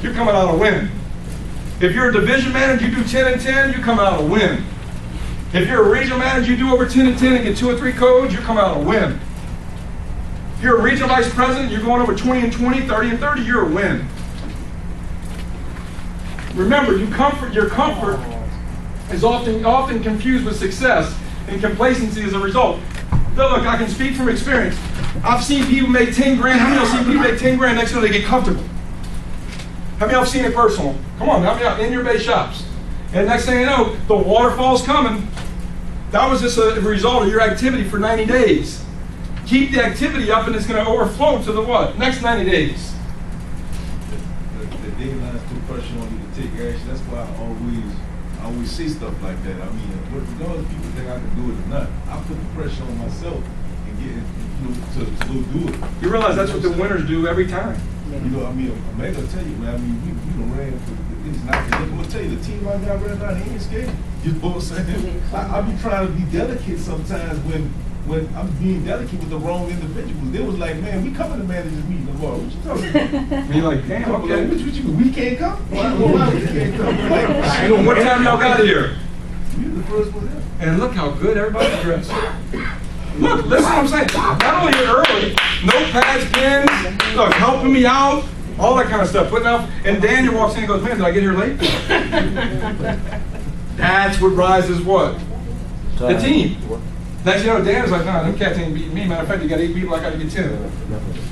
you're coming out a win. If you're a division manager, you do 10 and 10, you come out a win. If you're a regional manager, you do over 10 and 10 and get 2 or 3 codes, you come out a win. If you're a regional vice president, you're going over 20 and 20, 30 and 30, you're a win. Remember, your comfort is often confused with success, and complacency is a result. But look, I can speak from experience. I've seen people make 10 grand. How many of you have seen people make 10 grand next thing they get comfortable? How many of you have seen it personal? Come on, how many of you in your base shops? And next thing you know, the waterfall's coming. That was just a result of your activity for 90 days. Keep the activity up and it's going to overflow to the what? Next 90 days. The deadline's too pressure on you to take action. That's why I always say stuff like that. I mean, regardless if people think I can do it or not, I put the pressure on myself and get to go do it. You realize that's what the winners do every time. You know, I mean, I'm going to tell you, man, I mean, you done ran for, it's not, I'm going to tell you, the team right now right now, he ain't scared. You know what I'm saying? I be trying to be delicate sometimes when I'm being delicate with the wrong individuals. They was like, man, we coming to managers meeting tomorrow. What you talking about? You're like, damn, okay. What you, we can't come? Why we can't come? Like, what time y'all got here? You the first one there. And look how good everybody's dressed. Look, listen what I'm saying. Not only you're early, notepads, pens, look, helping me out, all that kind of stuff. Putting out, and Daniel walks in and goes, man, did I get here late? That's what rises what? The team. Next thing you know, Dan's like, nah, them cats ain't beating me. Matter of fact, you got 8 people, I got to get 10.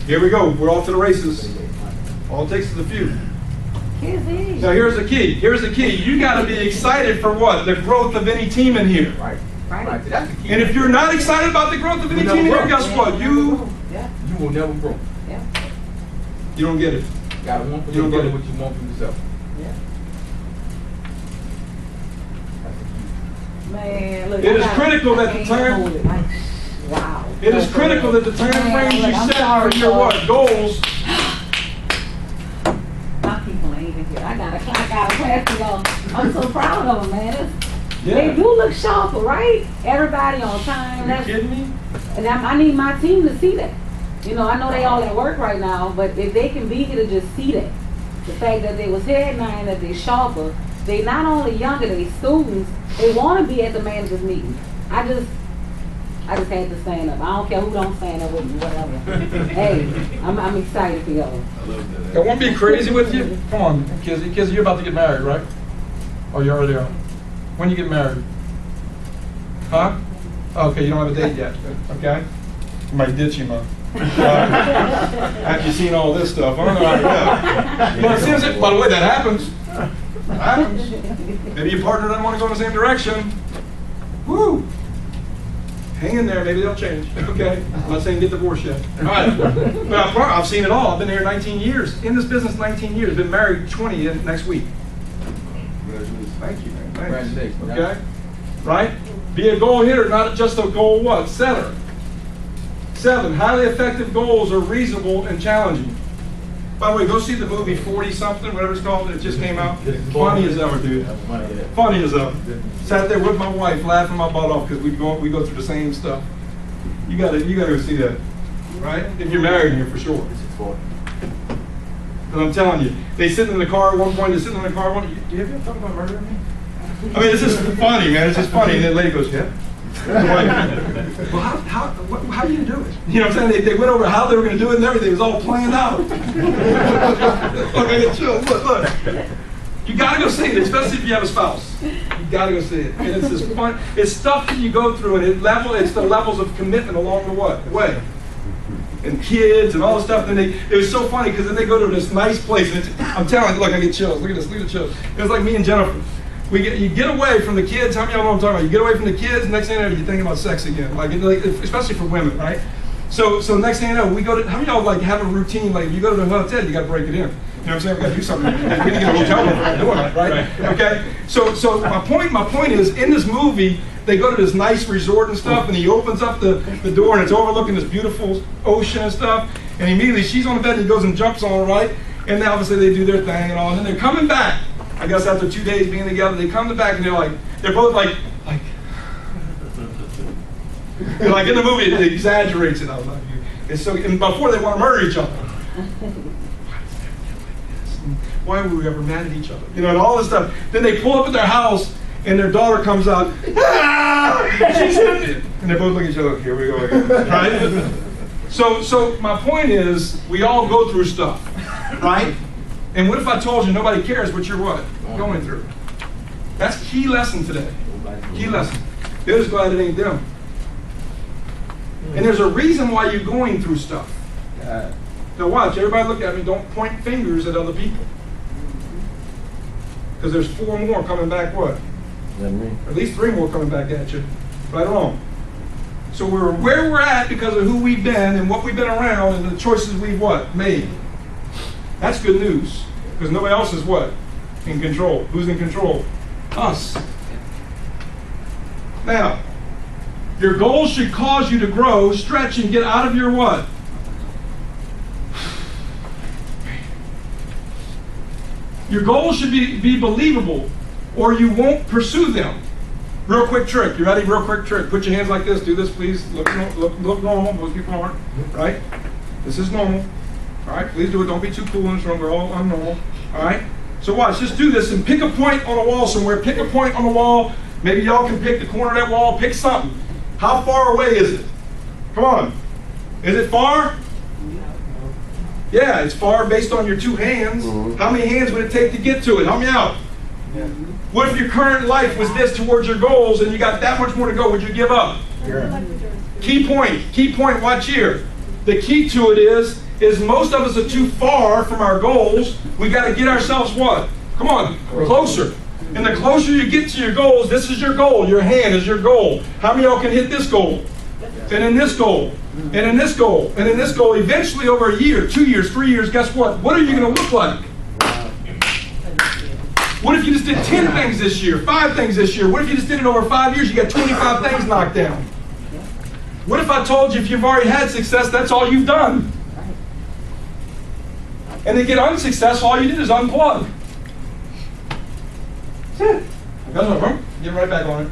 Here we go. We're off to the races. All it takes is a few. Now here's the key. Here's the key. You got to be excited for what? The growth of any team in here. Right. That's the key. And if you're not excited about the growth of any team in here, guess what? You will never grow. You don't get it. You gotta want You don't get it. what you want for yourself. Man, look, It is critical that the time. Wow. It is critical that the time frames you set for your what goals. My people ain't even here. I got a class to go. I'm so proud of them, man. Yeah. They do look sharper, right? Everybody on time. Are you kidding me? And I need my team to see that. You know, I know they all at work right now, but if they can be here to just see that, the fact that they was here at 9, that they sharper, they not only younger, they students, they want to be at the managers meeting. I just had to stand up. I don't care who don't stand up with me, whatever. Hey, I'm excited for y'all. I love that. I won't be crazy with you. Come on, Kizzy, you're about to get married, right? Or you already are? When you get married? Huh? Okay, you don't have a date yet. Okay? You might ditch him, huh? After you've seen all this stuff, I don't know how to go. But it seems that, by the way, that happens. That happens. Maybe your partner doesn't want to go in the same direction. Woo! Hang in there, maybe they'll change. Okay? I'm not saying get divorced yet. All right. But I've seen it all. I've been here 19 years. In this business, 19 years. Been married 20 next week. Thank you, man. Thanks. Congratulations. Okay? Right? Be a goal hitter, not just a goal what? Setter. 7, highly effective goals are reasonable and challenging. By the way, go see the movie 40-something, whatever it's called. It just came out. Funny as ever, dude. Funny as ever. Sat there with my wife, laughing my butt off because we go through the same stuff. You gotta go see that, right? If you're married here, for sure. And I'm telling you, they sit in the car at one point. They sit in the car. Do you ever thought about murdering me? I mean, it's just funny, man. It's just funny. And then the lady goes, yeah. Well, how do you do it? You know what I'm saying? They went over how they were going to do it and everything. It was all planned out. Okay, chill. Look. You got to go see it, especially if you have a spouse. You got to go see it. And it's just fun. It's stuff that you go through, and it's the levels of commitment along the way. And kids and all this stuff. And it was so funny because then they go to this nice place. And I'm telling you, look, I get chills. Look at this. Look at the chills. It was like me and Jennifer. You get away from the kids. How many of y'all know what I'm talking about? You get away from the kids, next thing you know, you're thinking about sex again. Like especially for women, right? So next thing you know, we go to. How many of y'all like have a routine? Like if you go to the hotel, you got to break it in. You know what I'm saying? We got to do something. We need to get a hotel room for doing that, right? Okay. So my point is, in this movie, they go to this nice resort and stuff, and he opens up the door, and it's overlooking this beautiful ocean and stuff. And immediately she's on the bed, and he goes and jumps on her, right? And then obviously they do their thing and all, and then they're coming back. I guess after 2 days being together, they come back and they're both like in the movie, it exaggerates it. I was like, it's so, and before they want to murder each other. And why were we ever mad at each other? You know, and all this stuff. Then they pull up at their house, and their daughter comes out, ah, she's in it. And they both look at each other, here we go again, right? So my point is, we all go through stuff, right? And what if I told you nobody cares what you're what? Going through. That's key lesson today. Key lesson. They're just glad it ain't them. And there's a reason why you're going through stuff. Now watch, everybody look at me, don't point fingers at other people. Because there's 4 more coming back what? Or at least 3 more coming back at you. Right along. So we're where we're at because of who we've been and what we've been around and the choices we've what? Made. That's good news. Because nobody else is what? In control. Who's in control? Us. Now, your goals should cause you to grow, stretch, and get out of your what? Your goals should be believable, or you won't pursue them. Real quick trick. You ready? Real quick trick. Put your hands like this. Do this, please. Look normal. Most people aren't. Right? This is normal. All right? Please do it. Don't be too cool in this room. We're all unnormal. All right? So watch. Just do this and pick a point on a wall somewhere. Pick a point on the wall. Maybe y'all can pick the corner of that wall. Pick something. How far away is it? Come on. Is it far? Yeah, it's far based on your 2 hands. How many hands would it take to get to it? Help me out. Yeah. What if your current life was this towards your goals and you got that much more to go? Would you give up? Yeah. Key point, watch here. The key to it is most of us are too far from our goals. We got to get ourselves what? Come on, closer. And the closer you get to your goals, this is your goal. Your hand is your goal. How many of y'all can hit this goal? And in this goal, and in this goal, and in this goal, eventually over a year, 2 years, 3 years, guess what? What are you going to look like? What if you just did 10 things this year, 5 things this year? What if you just did it over 5 years, you got 25 things knocked down? What if I told you if you've already had success, that's all you've done? And to get unsuccessful, all you did is unplug. That's it. That's what I'm getting right back on it.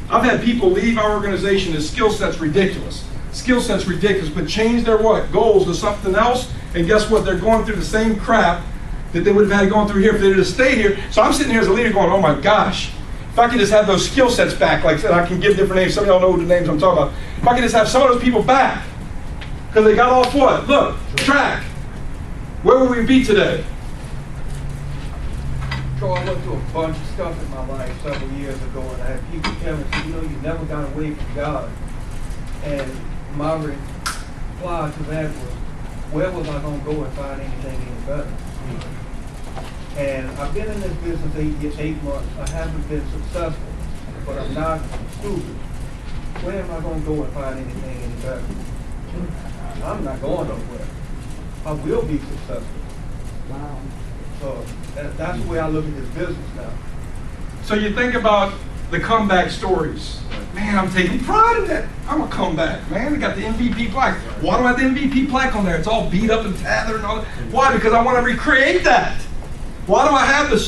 I've had people leave our organization as skill set's ridiculous. Skill set's ridiculous, but change their what? Goals to something else, and guess what? They're going through the same crap that they would have had going through here if they would have stayed here. So I'm sitting here as a leader going, oh my gosh, if I could just have those skill sets back, like I said, I can give different names, some of y'all know the names I'm talking about. If I could just have some of those people back, because they got off what? Look, track. Where would we be today? So I went through a bunch of stuff in my life several years ago, and I had people tell me, you know, you never got away from God. And my reply to that was, where was I going to go and find anything any better? And I've been in this business 8 months. I haven't been successful, but I'm not stupid. Where am I going to go and find anything any better? I'm not going nowhere. I will be successful. Wow. So that's the way I look at this business now. So you think about the comeback stories. Man, I'm taking pride in that. I'm a comeback, man. We got the MVP plaque. Why do I have the MVP plaque on there? It's all beat up and tethered and all that. Why? Because I want to recreate that. Why do I have the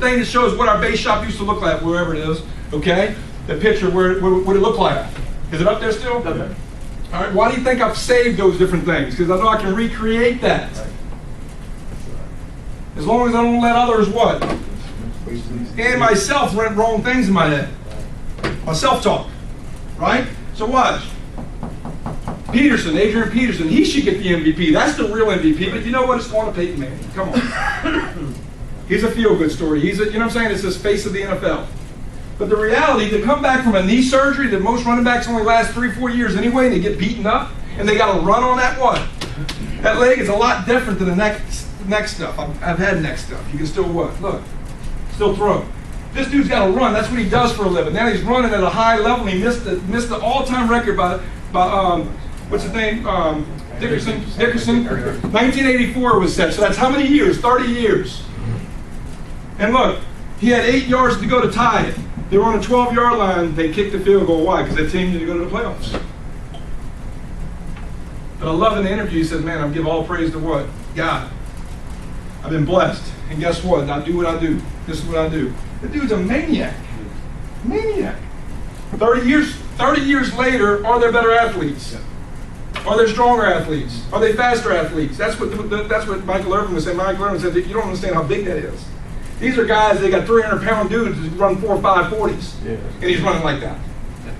thing that shows what our base shop used to look like, wherever it is, okay? The picture, where it looked like. Is it up there still? Okay. All right, why do you think I've saved those different things? Because I know I can recreate that. As long as I don't let others what? And myself rent wrong things in my head. My self-talk, right? So watch. Adrian Peterson, he should get the MVP. That's the real MVP, but you know what? It's going to Peyton Manning. Come on. He's a feel-good story. He's a, you know what I'm saying? It's the face of the NFL. But the reality, to come back from a knee surgery that most running backs only last 3-4 years anyway, and they get beaten up, and they got to run on that what? That leg is a lot different than the neck stuff. I've had neck stuff. You can still what? Look, still throw. This dude's got to run. That's what he does for a living. Now he's running at a high level. He missed the all-time record by what's his name? Dickerson. 1984 was set. So that's how many years? 30 years. And look, he had 8 yards to go to tie it. They were on a 12-yard line. They kicked the field goal. Why? Because that team needed to go to the playoffs. But I love in the interview, he says, man, I give all praise to what? God. I've been blessed. And guess what? I do what I do. This is what I do. The dude's a maniac. Maniac. 30 years later, are there better athletes? Are they stronger athletes? Are they faster athletes? That's what Michael Irvin was saying. Michael Irvin said that you don't understand how big that is. These are guys, they got 300-pound dudes who run 4 or 5 40s. Yeah. And he's running like that.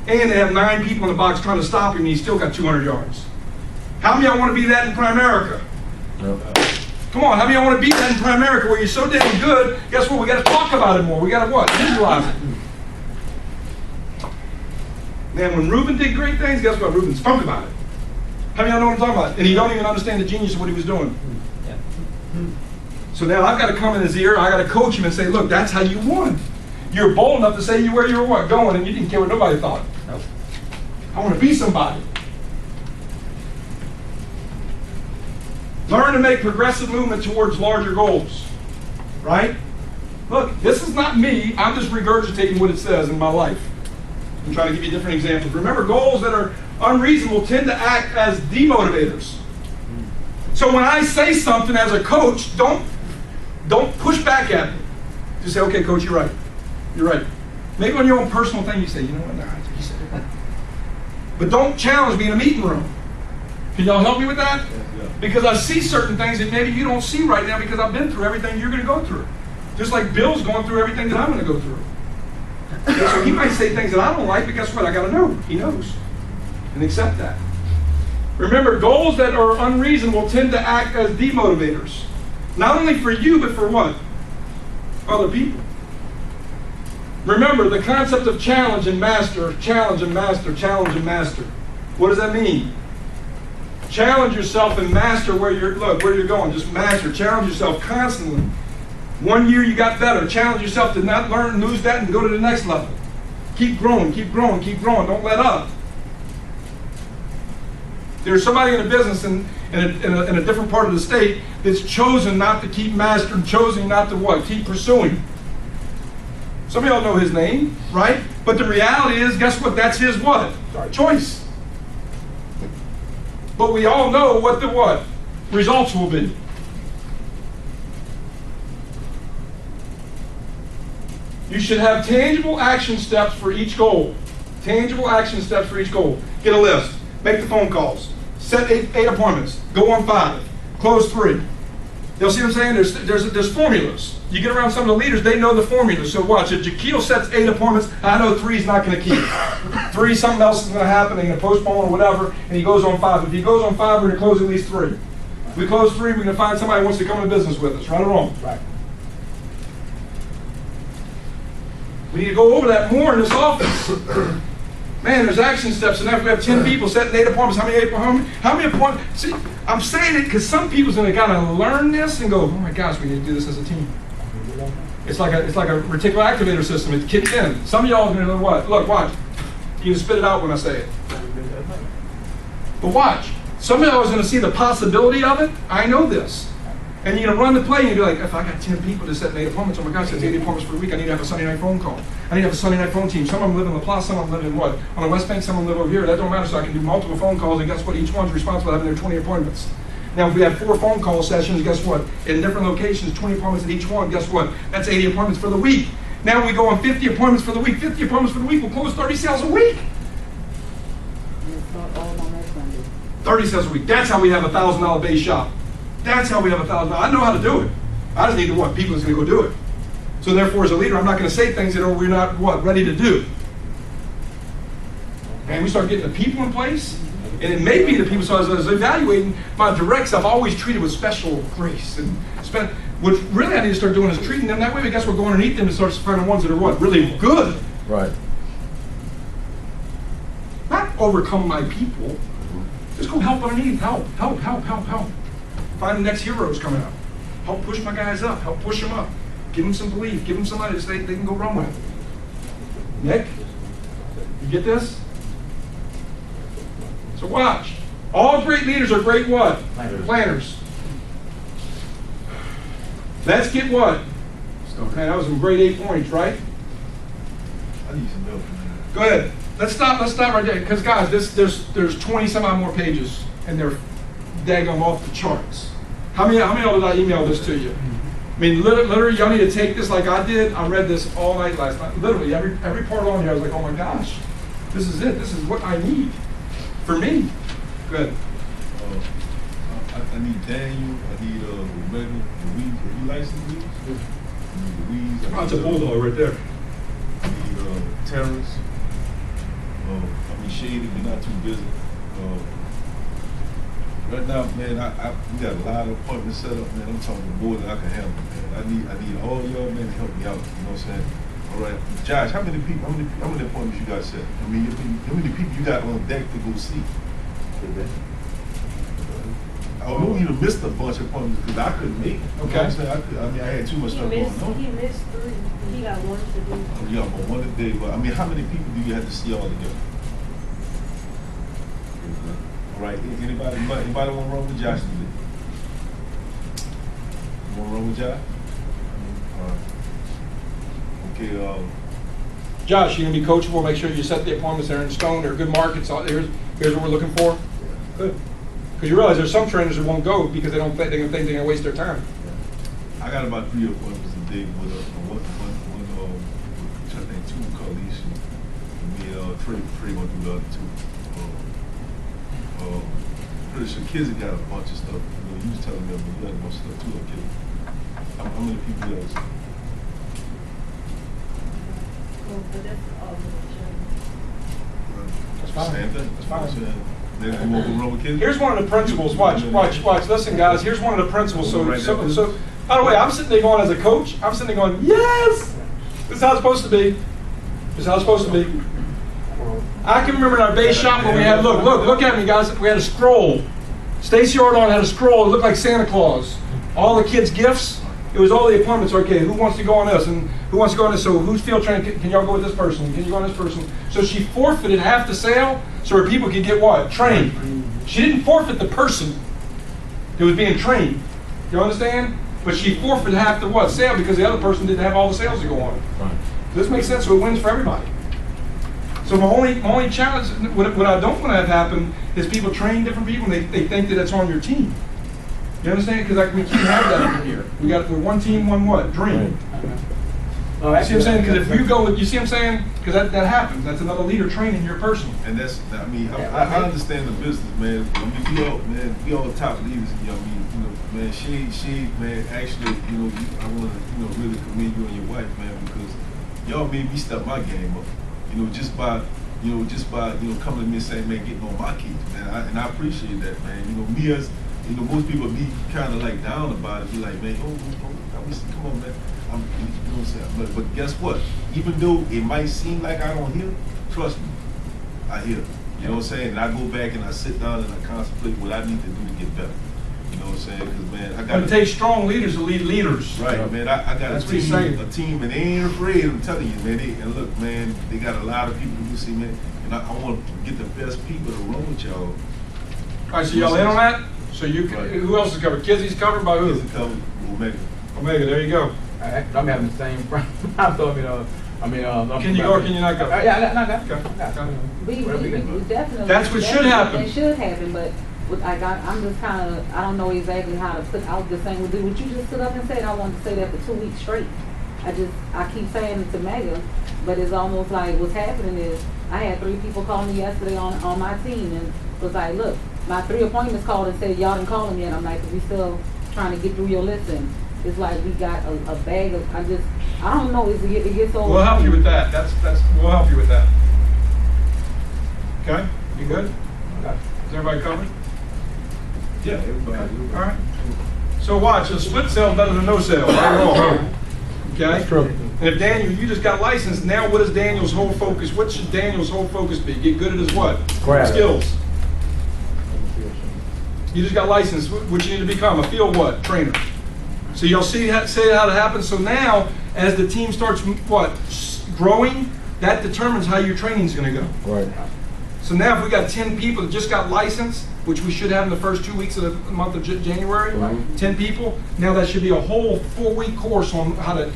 And they have 9 people in the box trying to stop him, and he's still got 200 yards. How many of y'all want to be that in Primerica? No. Come on, how many of y'all want to be that in Primerica where you're so damn good, guess what? We got to talk about it more. We got to what? Visualize it. Man, when Reuben did great things, guess what? Reuben spoke about it. How many of y'all know what I'm talking about? And he don't even understand the genius of what he was doing. Yeah. So now I've got to come in his ear, I got to coach him and say, look, that's how you won. You're bold enough to say where you were what, going, and you didn't care what nobody thought. Nope. I want to be somebody. Learn to make progressive movement towards larger goals. Right? Look, this is not me. I'm just regurgitating what it says in my life. I'm trying to give you different examples. Remember, goals that are unreasonable tend to act as demotivators. So when I say something as a coach, don't push back at me. Just say, okay, coach, you're right. You're right. Maybe on your own personal thing you say, you know what, nah, he said it. But don't challenge me in a meeting room. Can y'all help me with that? Yeah. Because I see certain things that maybe you don't see right now because I've been through everything you're going to go through. Just like Bill's going through everything that I'm going to go through. So he might say things that I don't like, but guess what? I got to know. He knows. And accept that. Remember, goals that are unreasonable tend to act as demotivators. Not only for you, but for what? Other people. Remember, the concept of challenge and master, challenge and master, challenge and master. What does that mean? Challenge yourself and master where you're going. Just master. Challenge yourself constantly. One year you got better. Challenge yourself to not learn and lose that and go to the next level. Keep growing, keep growing, keep growing. Don't let up. There's somebody in a business in a different part of the state that's chosen not to keep mastering, chosen not to what? Keep pursuing. Some of y'all know his name, right? But the reality is, guess what? That's his what? Choice. But we all know what the what? Results will be. You should have tangible action steps for each goal. Tangible action steps for each goal. Get a list. Make the phone calls. Set eight appointments. Go on 5. Close 3. You'll see what I'm saying? There's formulas. You get around some of the leaders, they know the formula. So watch, if Jaquil sets 8 appointments, I know 3 is not going to keep. 3, something else is going to happen, they're going to postpone or whatever, and he goes on 5. If he goes on 5, we're going to close at least 3. If we close 3, we're going to find somebody who wants to come into business with us, right or wrong? Right. We need to go over that more in this office. Man, there's action steps, and if we have 10 people setting 8 appointments, how many appointments? See, I'm saying it because some people's going to gotta learn this and go, oh my gosh, we need to do this as a team. It's like a reticular activator system. It kicks in. Some of y'all are going to know what? Look, watch. You can spit it out when I say it. But watch. Some of y'all are going to see the possibility of it. I know this. And you're going to run the play and you'll be like, if I got 10 people to set 8 appointments, oh my gosh, that's 80 appointments per week. I need to have a Sunday night phone call. I need to have a Sunday night phone team. Some of them live in La Plaza, some of them live in what? On the West Bank, some of them live over here. That don't matter, so I can do multiple phone calls, and guess what? Each one's responsible for having their 20 appointments. Now, if we have 4 phone call sessions, guess what? In different locations, 20 appointments at each one, guess what? That's 80 appointments for the week. Now we go on 50 appointments for the week. 50 appointments for the week will close 30 sales a week. 30 sales a week. That's how we have a $1,000 base shop. That's how we have $1,000. I know how to do it. I just need to what? People that's going to go do it. So therefore, as a leader, I'm not going to say things that we're not what? Ready to do. And we start getting the people in place. And it may be the people, so as I was evaluating my directs, I've always treated with special grace. And what really I need to start doing is treating them that way. But guess what? Go underneath them and start finding ones that are what? Really good. Right. Not overcome my people. Just go help underneath. Help. Find the next heroes coming up. Help push my guys up. Help push them up. Give them some belief. Give them somebody that they can go run with. Nick, you get this? So watch. All great leaders are great what? Planners. Let's get what? Okay, that was some great 8 points, right? I need some milk. Go ahead. Let's stop right there. Because guys, there's 20 some odd more pages, and they're daggone off the charts. How many of y'all did I email this to you? I mean, literally, y'all need to take this like I did. I read this all night last night. Literally, every part on here, I was like, oh my gosh, this is it. This is what I need for me. Good. need Daniel, I need Rebecca, Louise. Are you licensed, Louise? I need Louise. Oh, it's a bulldog right there. I need Terrence. I mean Shady, but not too busy. Right now, man, we got a lot of appointments set up, man. I'm talking more than I can handle, man. I need all y'all, man, to help me out. You know what I'm saying? All right, Josh, how many appointments you got set? I mean, how many people you got on deck to go see? I know you missed a bunch of appointments because I couldn't make it. Okay. You know what I'm saying? I had too much stuff going on. He missed 3. He got 1 to do. Oh, yeah, but one a day. But I mean, how many people do you have to see all together? All right. Anybody want to run with Josh today? You want to run with Josh? All right. Okay. Josh, you're gonna be coachable. Make sure you set the appointments there in stone. They're good markets. Here's what we're looking for. Good. Because you realize there's some trainers that won't go because they don't think they're gonna waste their time. I got about 3 appointments a day with one I think 2 with Carlisle. And me, Trey gonna do the other 2. Pretty sure Kizzy got a bunch of stuff. You know, you was telling me, but you got a bunch of stuff too, okay? How many people you else? But that's all That's fine. Same thing. That's fine. Then you want to run with Kizzy? Here's one of the principles. Watch. Listen, guys. Here's one of the principles. So, by the way, I'm sitting there going as a coach. I'm sitting there going, yes. This is how it's supposed to be. This is how it's supposed to be. I can remember in our base shop when we had look at me, guys. We had a scroll. Stacy Ordon had a scroll. It looked like Santa Claus. All the kids' gifts. It was all the appointments. Okay, who wants to go on this and who wants to go on this? So who's field training? Can y'all go with this person? Can you go on this person? So she forfeited half the sale so her people could get what? Trained. She didn't forfeit the person that was being trained. You understand? But she forfeited half the what? Sale because the other person didn't have all the sales to go on. Right. Does this make sense? So it wins for everybody. So my only challenge, what I don't want to have happen is people train different people and they think that it's on your team. You understand? Because we can't have that over here. We're one team, one what? Dream. Oh, You see what I'm saying? Because if you go with, you see what I'm saying? Because that happens. That's another leader training your person. And that's, I mean, I understand the business, man. I mean, we all top leaders. You know, man, she, man, actually, I want to, really commend you and your wife, man, because y'all made me step my game up. Just by coming to me and saying, man, getting on my kids, man. And I appreciate that, man. Me as, most people be kind of like down about it. Be like, man, come on, man. You know what I'm saying? But guess what? Even though it might seem like I don't hear, trust me, I hear. You know what I'm saying? And I go back and I sit down and I contemplate what I need to do to get better. You know what I'm saying? Because, man, I got But it takes strong leaders to lead leaders. Right, man. I got That's what he's saying. a team, and they ain't afraid. I'm telling you, man. And look, man, they got a lot of people who see, man. And I want to get the best people to run with y'all. All right, so y'all in on that? So you can, Right. Who else is covered? Kizzy's covered by who? It's covered, Omega. Omega, there you go. I'm having the same problem. Can you go or can you not go? Yeah, not that. Okay. We definitely. That's what should happen. It should happen, but I'm just kind of, I don't know exactly how to put out the same with what you just stood up and said. I wanted to say that for 2 weeks straight. I keep saying it to Mega, but it's almost like what's happening is I had 3 people call me yesterday on my team and was like, look, my 3 appointments called and said y'all didn't call them yet. I'm like, we still trying to get through your list, and it's like we got a bag of, I don't know, it gets over. We'll help you with that. We'll help you with that. Okay, you good? Is everybody covered? Yeah, everybody. All right. So watch, a split sale better than no sale, right or wrong. Okay? And if Daniel, you just got licensed, now what is Daniel's whole focus? What should Daniel's whole focus be? Get good at his what? Skills. You just got licensed, what you need to become? A field what? Trainer. So you'll see how it happens. So now, as the team starts what? Growing, that determines how your training is going to go. Right. So now if we got 10 people that just got licensed, which we should have in the first 2 weeks of the month of January, 10 people, now that should be a whole 4-week course on how to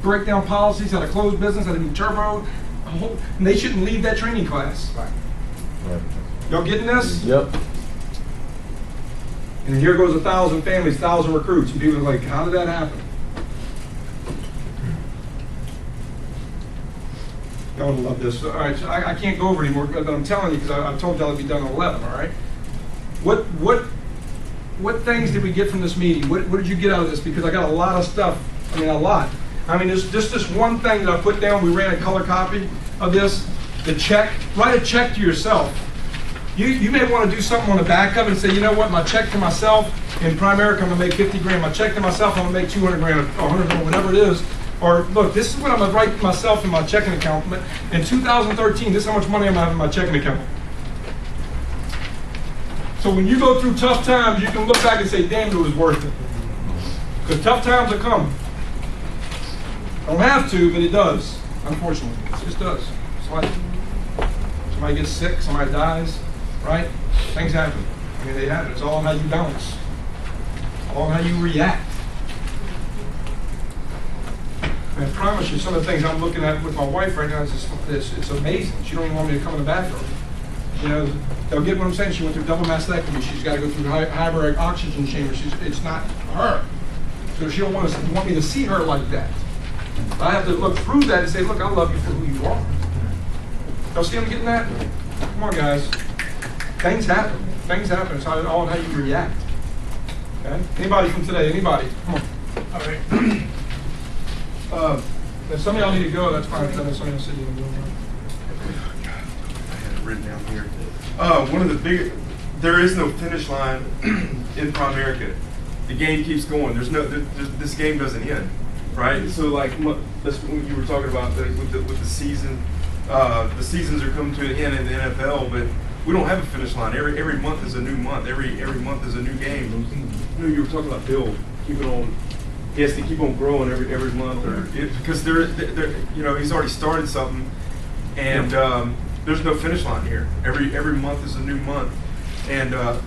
break down policies, how to close business, how to do turbo. And they shouldn't leave that training class. Right. Y'all getting this? Yep. And here goes 1,000 families, 1,000 recruits. And people are like, how did that happen? Y'all would love this. All right, so I can't go over anymore, but I'm telling you because I told y'all it'd be done at 11, all right? What what things did we get from this meeting? What did you get out of this? Because I got a lot of stuff. I mean, a lot. I mean, there's just this one thing that I put down. We ran a color copy of this. The check. Write a check to yourself. You may want to do something on the back of it and say, you know what, my check to myself in Primerica, I'm going to make 50 grand. My check to myself, I'm going to make 200 grand or 100 grand, whatever it is. Or look, this is what I'm going to write to myself in my checking account. In 2013, this is how much money I'm going to have in my checking account. So when you go through tough times, you can look back and say, damn, it was worth it. Because tough times are coming. Don't have to, but it does, unfortunately. It just does. It's like somebody gets sick, somebody dies, right? Things happen. I mean, they happen. It's all how you balance. All how you react. I promise you, some of the things I'm looking at with my wife right now, it's amazing. She don't even want me to come in the bathroom. You know, they'll get what I'm saying. She went through double mastectomy. She's got to go through hyperbaric oxygen chamber. It's not her. So she don't want me to see her like that. I have to look through that and say, look, I love you for who you are. Y'all see I'm getting that? Come on, guys. Things happen. Things happen. It's all on how you react. Okay? Anybody from today? Anybody? Come on. All right. If some of y'all need to go, that's fine. Then some of y'all sit in the room. I had it written down here. One of the big, there is no finish line in Primerica. The game keeps going. This game doesn't end, right? So like that's what you were talking about with the season. The seasons are coming to an end in the NFL, but we don't have a finish line. Every month is a new month. Every month is a new game. You know, you were talking about Bill keeping on. He has to keep on growing every month, because they're you know, he's already started something, and there's no finish line here. Every month is a new month, and I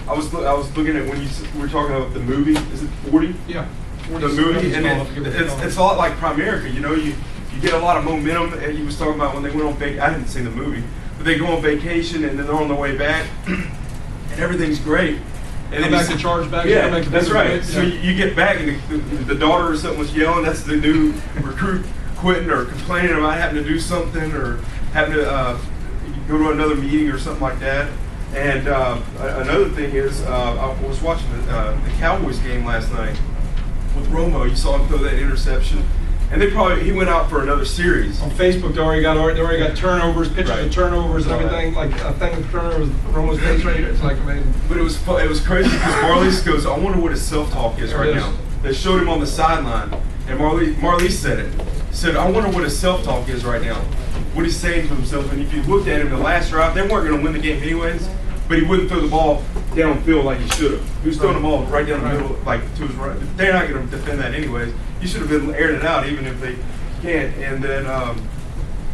was looking at when you were talking about the movie. Is it 40? Yeah. 40 the movie, and it's a lot like Primerica. You know, you get a lot of momentum. And he was talking about when they went on vacation. I haven't seen the movie, but they go on vacation and then they're on their way back, and everything's great. And then back to charge back. Yeah, that's right. So you get back, and the daughter or something was yelling. That's the new recruit quitting or complaining about having to do something or having to go to another meeting or something like that. And another thing is, I was watching the Cowboys game last night with Romo. You saw him throw that interception. And he went out for another series. On Facebook, they already got turnovers, pictures of turnovers and everything, like a thing with turnovers, Romo's face right here. It's like amazing. But it was crazy because Marlise goes, I wonder what his self-talk is right now. They showed him on the sideline, and Marlise said it. Said, I wonder what his self-talk is right now. What he's saying to himself. And if you looked at him the last drive, they weren't going to win the game anyways, but he wouldn't throw the ball downfield like he should have. He was throwing the ball right down the middle, like to his right. They're not going to defend that anyways. You should have been airing it out even if they can't. And then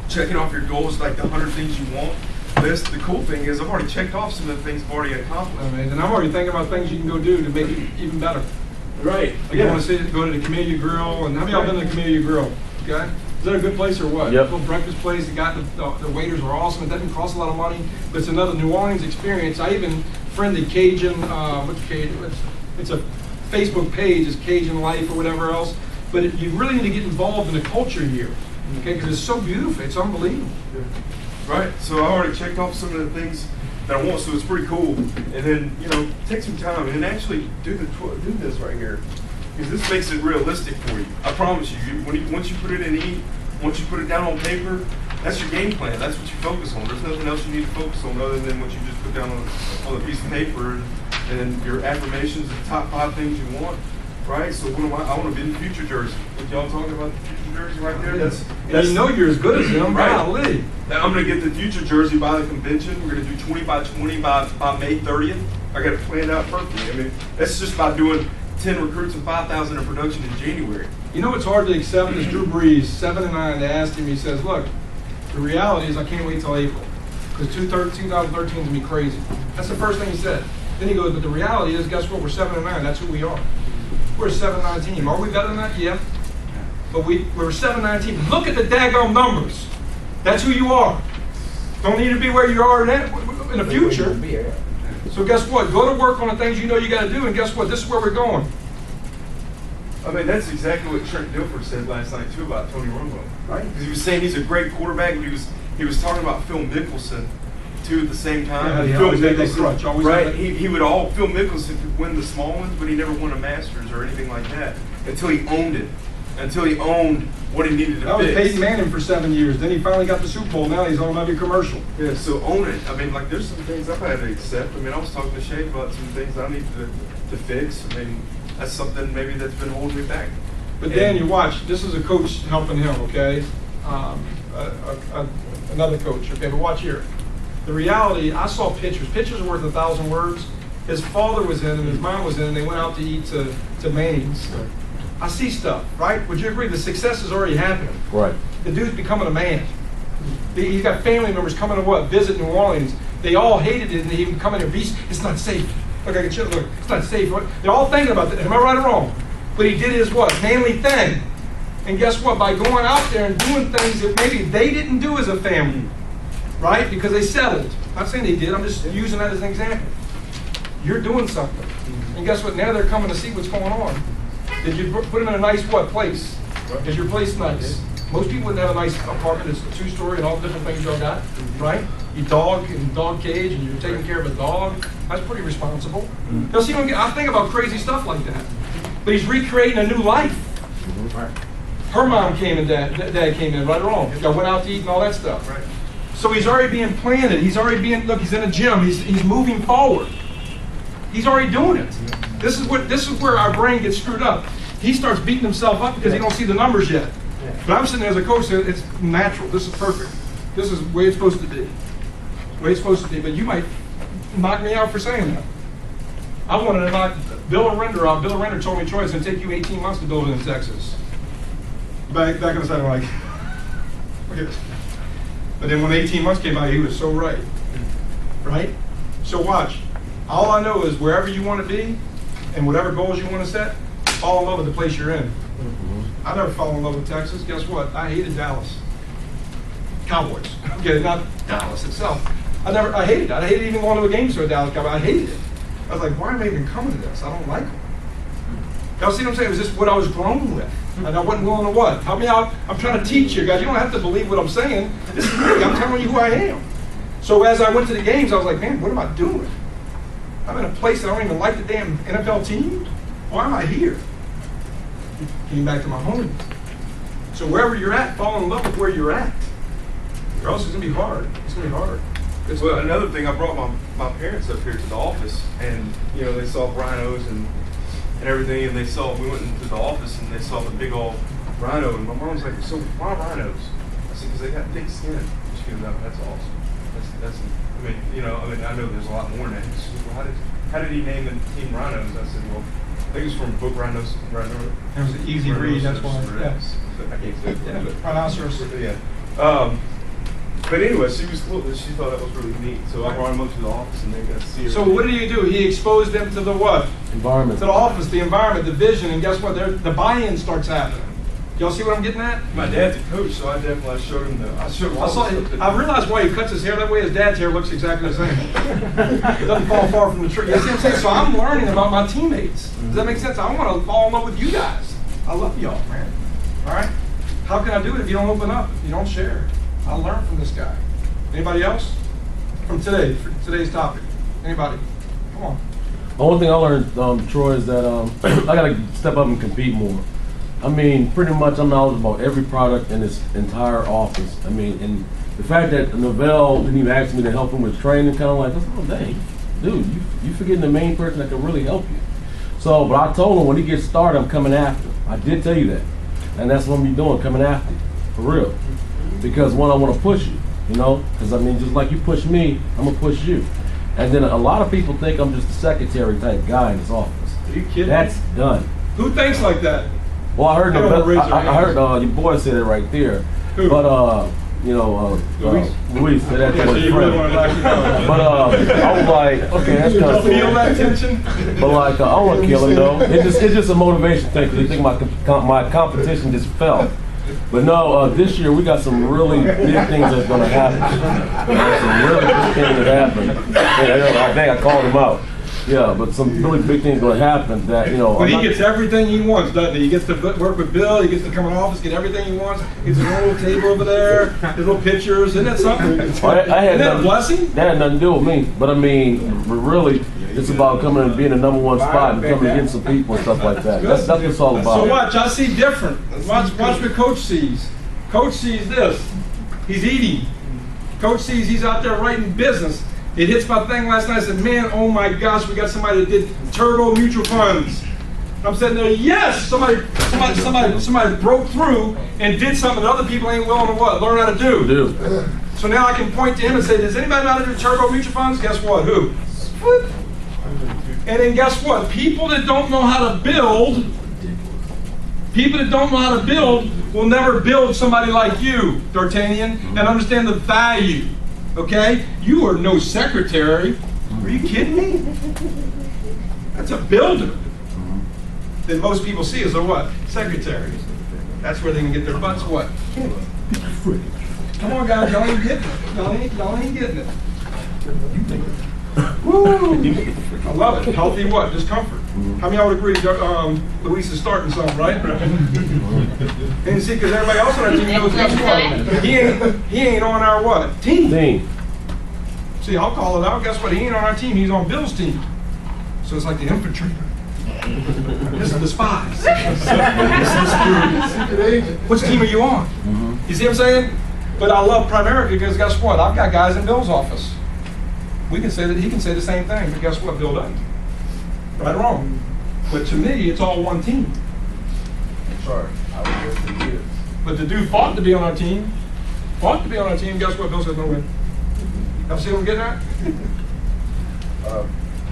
checking off your goals, like the 100 things you want. The cool thing is I've already checked off some of the things I've already accomplished. And I'm already thinking about things you can go do to make it even better. Right. Like you want to go to the community grill, and how many of y'all been to the community grill? Okay. Is that a good place or what? Yep. A little breakfast place. The waiters are awesome. It doesn't cost a lot of money, but it's another New Orleans experience. I even friended Cajun. What's Cajun? It's a Facebook page. It's Cajun Life or whatever else. But you really need to get involved in the culture here, okay? Because it's so beautiful. It's unbelievable. Right. So I already checked off some of the things that I want. So it's pretty cool. And then take some time and actually do this right here. Because this makes it realistic for you. I promise you. Once you put it in ink, once you put it down on paper, that's your game plan. That's what you focus on. There's nothing else you need to focus on other than what you just put down on a piece of paper and your affirmations, the top 5 things you want. Right? So I want to be in the future jersey. What y'all talking about the future jersey right there? That's you know you're as good as them, right? Golly. I'm going to get the future jersey by the convention. We're going to do 20 by 20 by May 30th. I got it planned out perfectly. I mean, that's just by doing 10 recruits and 5,000 in production in January. You know what's hard to accept is Drew Brees, 7-9. They asked him. He says, "Look, the reality is I can't wait till April because 2013 is going to be crazy." That's the first thing he said. Then he goes, "But the reality is, guess what? We're 7-9. That's who we are. We're a 7-9 team. Are we better than that? Yeah. But we're a 7-9 team. Look at the daggone numbers. That's who you are. Don't need to be where you are in the future. So guess what? Go to work on the things you know you got to do, and guess what? This is where we're going." I mean, that's exactly what Trent Dilfer said last night too about Tony Romo, right? Because he was saying he's a great quarterback. He was talking about Phil Mickelson two at the same time. Yeah, he Phil always had that Mickelson, crutch, always right? had that. He would all Phil Mickelson could win the small ones, but he never won a Masters or anything like that until he owned it. Until he owned what he needed to That was fix. Peyton Manning for 7 years. Then he finally got the Super Bowl. Now he's on every commercial. Yeah, so own it. I mean, like, there's some things I've had to accept. I mean, I was talking to Shay about some things I need to fix. I mean, that's something maybe that's been holding me back. But Dan, you watch. This is a coach helping him, okay? Another coach, okay? But watch here. The reality, I saw pictures. Pictures are worth 1,000 words. His father was in and his mom was in, and they went out to eat to Manny's. I see stuff, right? Would you agree? The success is already happening. Right. The dude's becoming a man. He's got family members coming to visit New Orleans. They all hated it, and they even come in here. It's not safe. Look, I can show. Look, it's not safe. They're all thinking about that. Am I right or wrong? But he did his what? Manly thing. And guess what? By going out there and doing things that maybe they didn't do as a family, right? Because they settled. I'm not saying they did. I'm just using that as an example. You're doing something, and guess what? Now they're coming to see what's going on. Did you put them in a nice place? Is your place nice? Most people wouldn't have a nice apartment. It's a 2-story and all the different things y'all got, right? You dog and dog cage, and you're taking care of a dog. That's pretty responsible. You'll see him. I think about crazy stuff like that. But he's recreating a new life. Her mom came and dad came in, right or wrong. Y'all went out to eat and all that stuff. Right. So he's already being planted. He's already being, look, he's in a gym. He's moving forward. He's already doing it. This is where our brain gets screwed up. He starts beating himself up because he don't see the numbers yet. But I'm sitting there as a coach, it's natural. This is perfect. This is the way it's supposed to be. The way it's supposed to be. But you might knock me out for saying that. I wanted to knock Bill Arender out. Bill Arender told me, Troy, it's going to take you 18 months to build it in Texas. Back in the side, I'm like, look at this. But then when 18 months came by, he was so right. Right? So watch. All I know is wherever you want to be and whatever goals you want to set, fall in love with the place you're in. I never fell in love with Texas. Guess what? I hated Dallas. Cowboys. Okay, not Dallas itself. I hated it. I hated even going to a game to a Dallas Cowboys. I hated it. I was like, why am I even coming to this? I don't like them. Y'all see what I'm saying? It was just what I was grown with. And I wasn't willing to what? Help me out. I'm trying to teach you guys. You don't have to believe what I'm saying. This is me. I'm telling you who I am. So as I went to the games, I was like, man, what am I doing? I'm in a place that I don't even like the damn NFL team. Why am I here? Getting back to my home. So wherever you're at, fall in love with where you're at. Or else it's going to be hard. It's going to be hard. Well, another thing, I brought my parents up here to the office, and they saw Rhinos and everything, and we went into the office and they saw the big old Rhino, and my mom was like, so why Rhinos? I said, because they got thick skin. She goes, oh, that's awesome. That's I know there's a lot more names. She goes, well, how did he name the team Rhinos? I said, well, I think it's from book Rhinos. It was an easy read, that's why. Yes. I can't say it. Yeah, but rhinoceros. Yeah. But anyway, she thought that was really neat. So I brought him up to the office and they got to see her. So what did he do? He exposed them to the what? Environment. To the office, the environment, the vision, and guess what? The buy-in starts happening. Y'all see what I'm getting at? My dad's a coach, so I definitely showed him I realized why he cuts his hair that way. His dad's hair looks exactly the same. It doesn't fall far from the tree. You see what I'm saying? So I'm learning about my teammates. Does that make sense? I want to fall in love with you guys. I love y'all, man. All right? How can I do it if you don't open up? If you don't share? I learned from this guy. Anybody else? For today's topic. Anybody? Come on. One thing I learned, Troy, is that I got to step up and compete more. I mean, pretty much I'm knowledgeable about every product in this entire office. I mean, and the fact that Novell didn't even ask me to help him with training, kind of like, oh, dang, dude, you forgetting the main person that can really help you. So, but I told him when he gets started, I'm coming after him. I did tell you that. And that's what I'm be doing, coming after you, for real. Because one, I want to push you, because I mean, just like you push me, I'm going to push you. And then a lot of people think I'm just a secretary type guy in this office. Are you kidding? That's done. Who thinks like that? Well, I heard I heard your boy said it right there. Who? But Luis said that to So his you really friend. want to knock him out? But I was like, okay, that's kind of Feel cool. that tension? But like, I want to kill him though. It's just a motivation thing because you think my competition just fell. But no, this year we got some really big things that's going to happen. Some really big things that happen. I think I called him out. Yeah, but some really big things gonna happen that, you know. But I'm he not- gets everything he wants, doesn't he? He gets to work with Bill, he gets to come in office, get everything he wants. Gets his little table over there, his little pictures, isn't that something? I had Isn't that a nothing- blessing? That had nothing to do with me, but I mean, really, it's about coming and being the number one spot and coming and getting some people and stuff like that. That's what it's all about. So watch, I see different. Watch what Coach sees. Coach sees this. He's eating. Coach sees he's out there writing business. It hits my thing last night. I said, man, oh my gosh, we got somebody that did turbo mutual funds. I'm sitting there, yes, somebody broke through and did something that other people ain't willing to what? Learn how to do. So now I can point to him and say, does anybody know how to do turbo mutual funds? Guess what? Who? And then guess what? People that don't know how to build, will never build somebody like you, D'Artagnan, and understand the value. Okay? You are no secretary. Are you kidding me? That's a builder. That most people see as a what? Secretaries. That's where they can get their butts what? Come on, guys, y'all ain't getting it. Y'all ain't getting it. Woo! I love it. Healthy what? Discomfort. How many of y'all would agree Luis is starting something, right? And see, because everybody else on our team knows guess what? He ain't on our what? Team. See, I'll call it out. Guess what? He ain't on our team. He's on Bill's team. So it's like the infantry. This is the spies. Which team are you on? You see what I'm saying? But I love Primerica because guess what? I've got guys in Bill's office. We can say that he can say the same thing, but guess what? Bill doesn't. Right or wrong? But to me, it's all one team. Sorry, I was there for years. But the dude fought to be on our team. Guess what? Bill said no win. Y'all see what I'm getting at?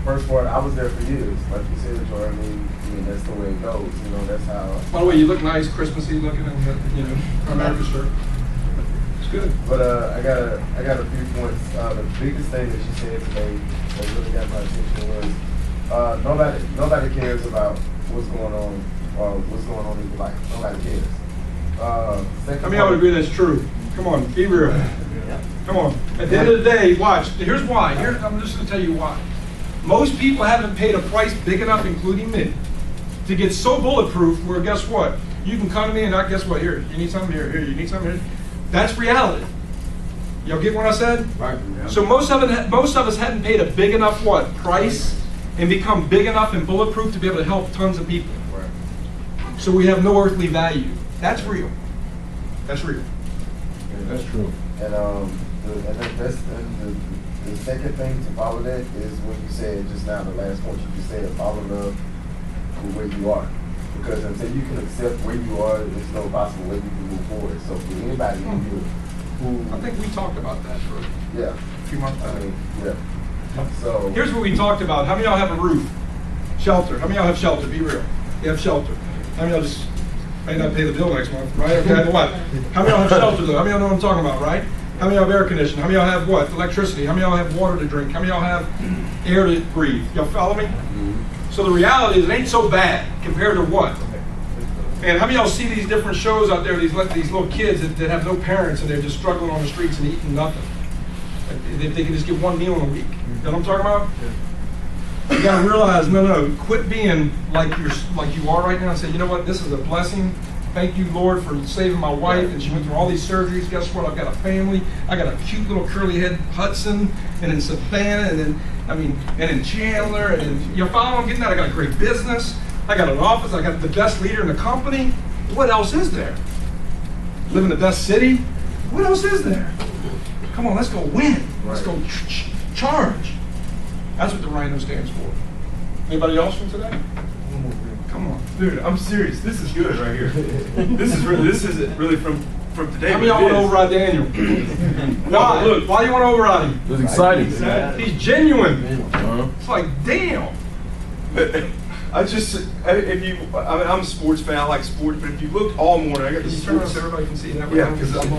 First part, I was there for years. Like you said, Troy, I mean, that's the way it goes. You know, that's how. By the way, you look nice, Christmassy looking, and Primerica shirt. It's good. But I got a few points. The biggest thing that she said today that really got my attention was nobody cares about what's going on or what's going on in your life. Nobody cares. I mean, I would agree that's true. Come on, be real. Come on. At the end of the day, watch. Here's why. I'm just going to tell you why. Most people haven't paid a price big enough, including me, to get so bulletproof where guess what? You can come to me and I guess what? Here, you need something here. Here, you need something here. That's reality. Y'all get what I said? Right. So most of us hadn't paid a big enough what? Price and become big enough and bulletproof to be able to help tons of people. Right. So we have no earthly value. That's real. That's real. That's true. And the second thing to follow that is when you said just now, the last point you just said, follow love with where you are. Because until you can accept where you are, there's no possible way you can move forward. So for anybody in here who I think we talked about that for yeah, a few months I back. mean, yeah. So Here's what we talked about. How many of y'all have a roof? Shelter. How many of y'all have shelter? Be real. You have shelter. How many of y'all just may not pay the bill next month, right? Okay, what? How many of y'all have shelter though? How many of y'all know what I'm talking about, right? How many of y'all have air conditioning? How many of y'all have what? Electricity. How many of y'all have water to drink? How many of y'all have air to breathe? Y'all follow me? So the reality is it ain't so bad compared to what? And how many of y'all see these different shows out there, these little kids that have no parents and they're just struggling on the streets and eating nothing? If they can just get one meal in a week. You know what I'm talking about? You gotta realize, no, quit being like you are right now and say, you know what, this is a blessing. Thank you, Lord, for saving my wife. And she went through all these surgeries. Guess what? I've got a family. I got a cute little curly head Hudson, and in Savannah, and in Chandler, and in, you follow what I'm getting at? I got a great business. I got an office. I got the best leader in the company. What else is there? Live in the best city. What else is there? Come on, let's go win. Let's go charge. That's what the Rhino stands for. Anybody else from today? Come on. Dude, I'm serious. This is good right here. This is really from today. How many of y'all want to override Daniel? Why? Look. Why do you want to override him? It was exciting. He's genuine. Uh-huh. It's like, damn. I'm a sports fan. I like sports, but if you look all morning, I got Can the you turn around sports. so everybody can see that way? Yeah, because I'm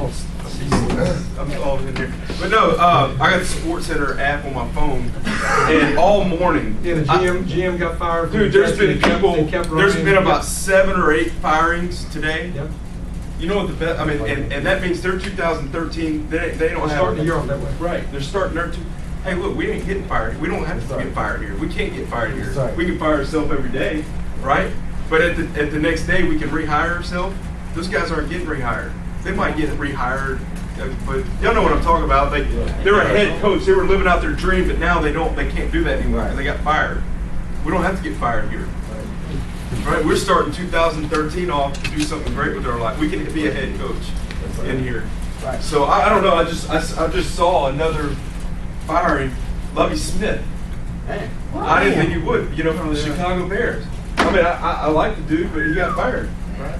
all in there. But no, I got the Sports Center app on my phone, and all morning, Yeah, the GM got fired. from dude, the there's Jets, been they kept people. There's running. been about 7 or 8 firings today. Yep. You know what the best? I mean, and that means they're 2013. They don't We're have starting the year off that way. Right. They're starting their hey, look, we ain't getting fired. We don't have to get fired here. We can't get fired here. That's right. We can fire ourselves every day, right? But at the next day, we can rehire ourselves. Those guys aren't getting rehired. They might get rehired, but y'all know what I'm talking about. They're a head coach. They were living out their dream, but now they can't do that anymore because they got fired. We don't have to get fired here. Right? We're starting 2013 off to do something great with our life. We can be a head coach in here. Right. So I don't know. I just saw another firing, Lovie Smith. Man. I didn't think he would. From the Chicago Bears. I mean, I like the dude, but he got fired. Right.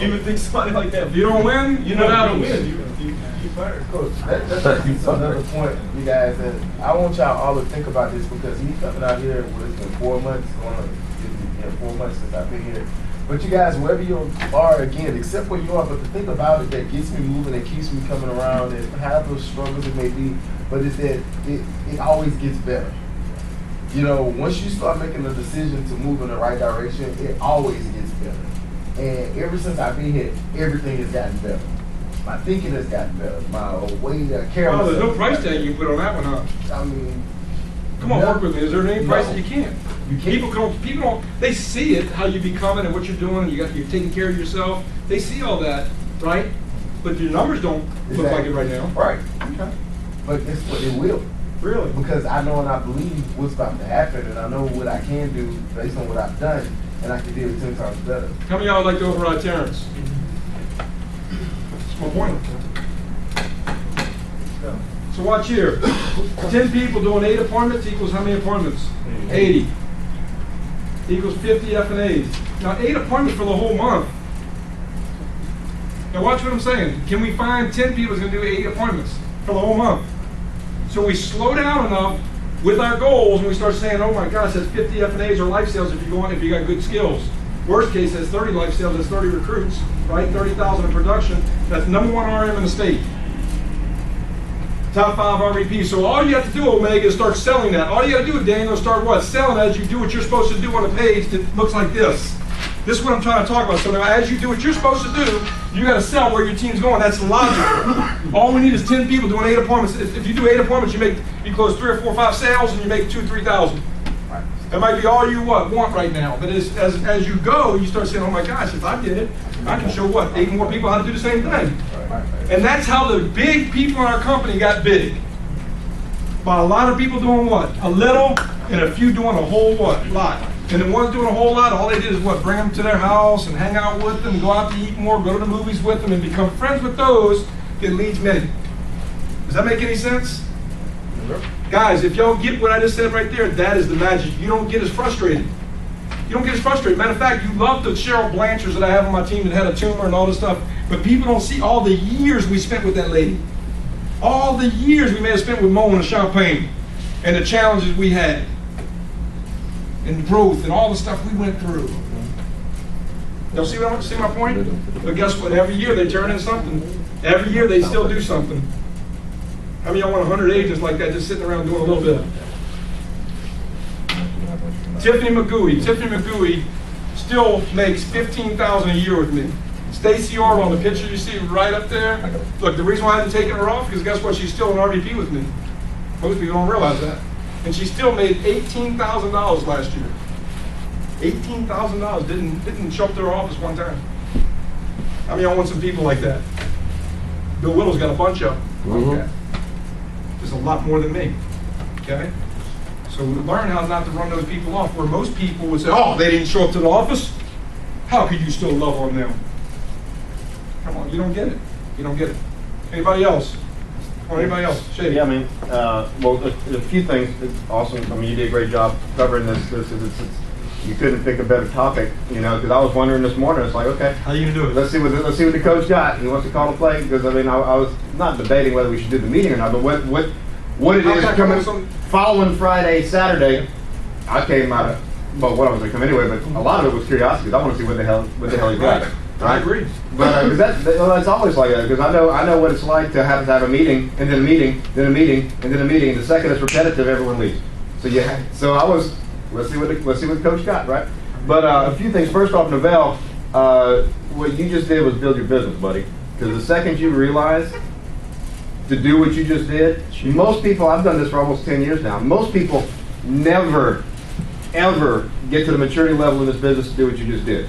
You would think somebody like that. If you don't win, you know how to win. You fired. Coach, that's another point, you guys, and I want y'all all to think about this because he's coming out here, it's been 4 months, 4 months since I've been here. But you guys, wherever you are, again, except where you are, but the thing about it that gets me moving and keeps me coming around and have those struggles it may be, but it's that it always gets better. Once you start making a decision to move in the right direction, it always gets better. And ever since I've been here, everything has gotten better. My thinking has gotten better. My way to carry Well, myself. there's no price tag you can put on that one, huh? I mean, Come on, work with me. Is there any price that you can't? You can't. People don't, they see it, how you becoming and what you're doing, and you're taking care of yourself. They see all that, right? But your numbers don't look like it right now. Right. Okay. But guess what? It will. Really? Because I know and I believe what's about to happen, and I know what I can do based on what I've done, and I can do it 10 times better. How many of y'all would like to override Terrence? That's my point. So watch here. 10 people doing 8 appointments equals how many appointments? 80. Equals 50 F&As. Now 8 appointments for the whole month. Now watch what I'm saying. Can we find 10 people who's going to do 8 appointments for the whole month? So we slow down enough with our goals and we start saying, oh my gosh, that's 50 F&As or life sales if you got good skills. Worst case, that's 30 life sales, that's 30 recruits, right? 30,000 in production. That's number 1 RM in the state. Top 5 RVP. So all you have to do, Omega, is start selling that. All you got to do, Daniel, is start what? Selling as you do what you're supposed to do on a page that looks like this. This is what I'm trying to talk about. So now as you do what you're supposed to do, you got to sell where your team's going. That's logical. All we need is 10 people doing 8 appointments. If you do 8 appointments, you close 3 or 4 or 5 sales and you make 2,000 or 3,000. That might be all you want right now. But as you go, you start saying, oh my gosh, if I did it, I can show 8 more people how to do the same thing. And that's how the big people in our company got big. By a lot of people doing what? A little, and a few doing a whole lot. And the ones doing a whole lot, all they did is what? Bring them to their house and hang out with them, go out to eat more, go to the movies with them, and become friends with those that leads many. Does that make any sense? Guys, if y'all get what I just said right there, that is the magic. You don't get as frustrated. You don't get as frustrated. Matter of fact, you love the Cheryl Blanchards that I have on my team that had a tumor and all this stuff, but people don't see all the years we spent with that lady. All the years we may have spent with Mo and Champagne and the challenges we had and growth and all the stuff we went through. Y'all see my point? But guess what? Every year they turn in something. Every year they still do something. How many of y'all want 100 agents like that just sitting around doing a little bit? Tiffany McGooey still makes $15,000 a year with me. Stacy Orwell, the picture you see right up there. Look, the reason why I haven't taken her off is guess what? She's still an RVP with me. Most people don't realize that. And she still made $18,000 last year. $18,000 didn't show up to her office one time. How many of y'all want some people like that? Bill Whittle's got a bunch of them. Okay. There's a lot more than me. Okay? So we learn how not to run those people off, where most people would say, oh, they didn't show up to the office? How could you still love on them? Come on, you don't get it. You don't get it. Anybody else? Or anybody else? Shady. Yeah, I mean, well, a few things. It's awesome. I mean, you did a great job covering this. You couldn't pick a better topic, because I was wondering this morning. It's like, okay, how are you gonna do it? Let's see what the coach got. He wants to call the play because I mean, I was not debating whether we should do the meeting or not, but what it is coming following Friday, Saturday. I came out of what I was going to come anyway, but a lot of it was curiosity. 'Cause I want to see what the hell he got. Right? I agree. But that's always like that because I know what it's like to have a meeting and then a meeting, then a meeting and then a meeting. And the second it's repetitive, everyone leaves. So I was. Let's see what the coach got, right? But a few things. First off, Novell, what you just did was build your business, buddy. Because the second you realize to do what you just did. Most people, I've done this for almost 10 years now, most people never, ever get to the maturity level in this business to do what you just did.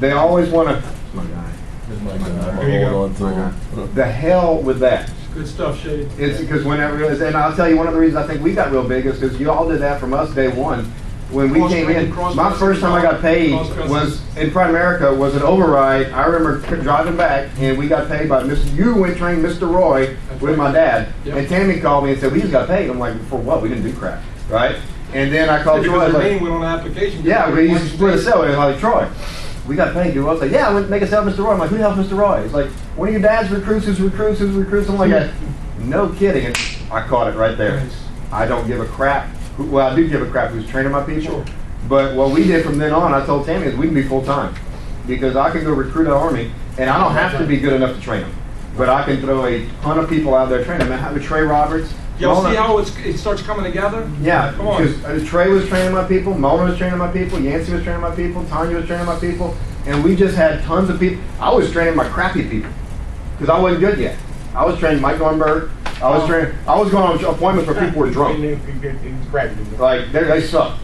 They always want to, my guy. There you go. The hell with that. Good stuff, Shade. It's because whenever, and I'll tell you one of the reasons I think we got real big is because you all did that from us day one. When we came in, my first time I got paid was in Primerica was an override. I remember driving back and we got paid by Mr. You went trained Mr. Roy with my dad. Yep. And Tammy called me and said, we just got paid. I'm like, for what? We didn't do crap, right? And then I called Troy. I was Because the like, name went on the application. yeah, we used to split a cell. And I was like, Troy, we got paid, dude. I was like, yeah, I went to make a sale with Mr. Roy. I'm like, who the hell's Mr. Roy? He's like, one of your dad's recruits who's recruits who's recruits. I'm like, no kidding. And I caught it right there. Nice. I don't give a crap. Well, I do give a crap who's training my people. Sure. But what we did from then on, I told Tammy, is we can be full time. Because I can go recruit an army, and I don't have to be good enough to train them. But I can throw a ton of people out there training them. I have Trey Roberts. Y'all Mona, see how it starts coming together? yeah, Come on. because Trey was training my people, Mona was training my people, Yancey was training my people, Tanya was training my people, and we just had tons of people. I was training my crappy people, because I wasn't good yet. I was training Mike Dornberg. I was going on appointments where people were drunk. Like, they sucked.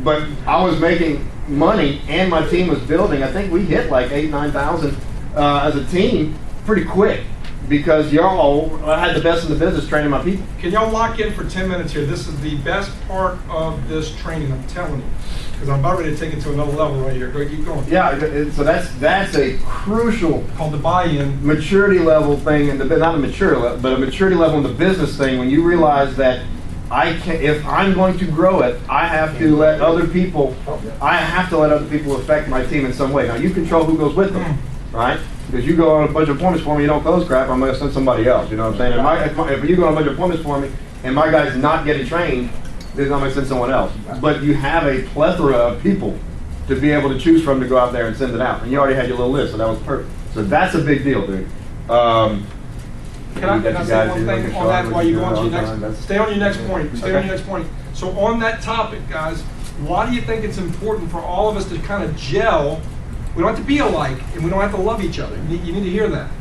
But I was making money, and my team was building. I think we hit like 8,000, 9,000 as a team pretty quick. Because y'all had the best in the business training my people. Can y'all lock in for 10 minutes here? This is the best part of this training, I'm telling you. Because I'm about ready to take it to another level right here. Go, keep going. Yeah, so that's a crucial Called the buy-in. maturity level thing, and not a maturity level, but a maturity level in the business thing. When you realize that if I'm going to grow it, I have to let other people. I have to let other people affect my team in some way. Now you control who goes with them, right? Because you go on a bunch of appointments for me, you don't close crap, I'm going to send somebody else. You know what I'm saying? If you go on a bunch of appointments for me, and my guy's not getting trained, then I'm going to send someone else. But you have a plethora of people to be able to choose from to go out there and send it out. And you already had your little list, so that was perfect. So that's a big deal, dude. Can I say one thing on that while you go on to your next? Stay on your next point. Stay on your next point. So on that topic, guys, why do you think it's important for all of us to kind of gel? We don't have to be alike, and we don't have to love each other. You need to hear that.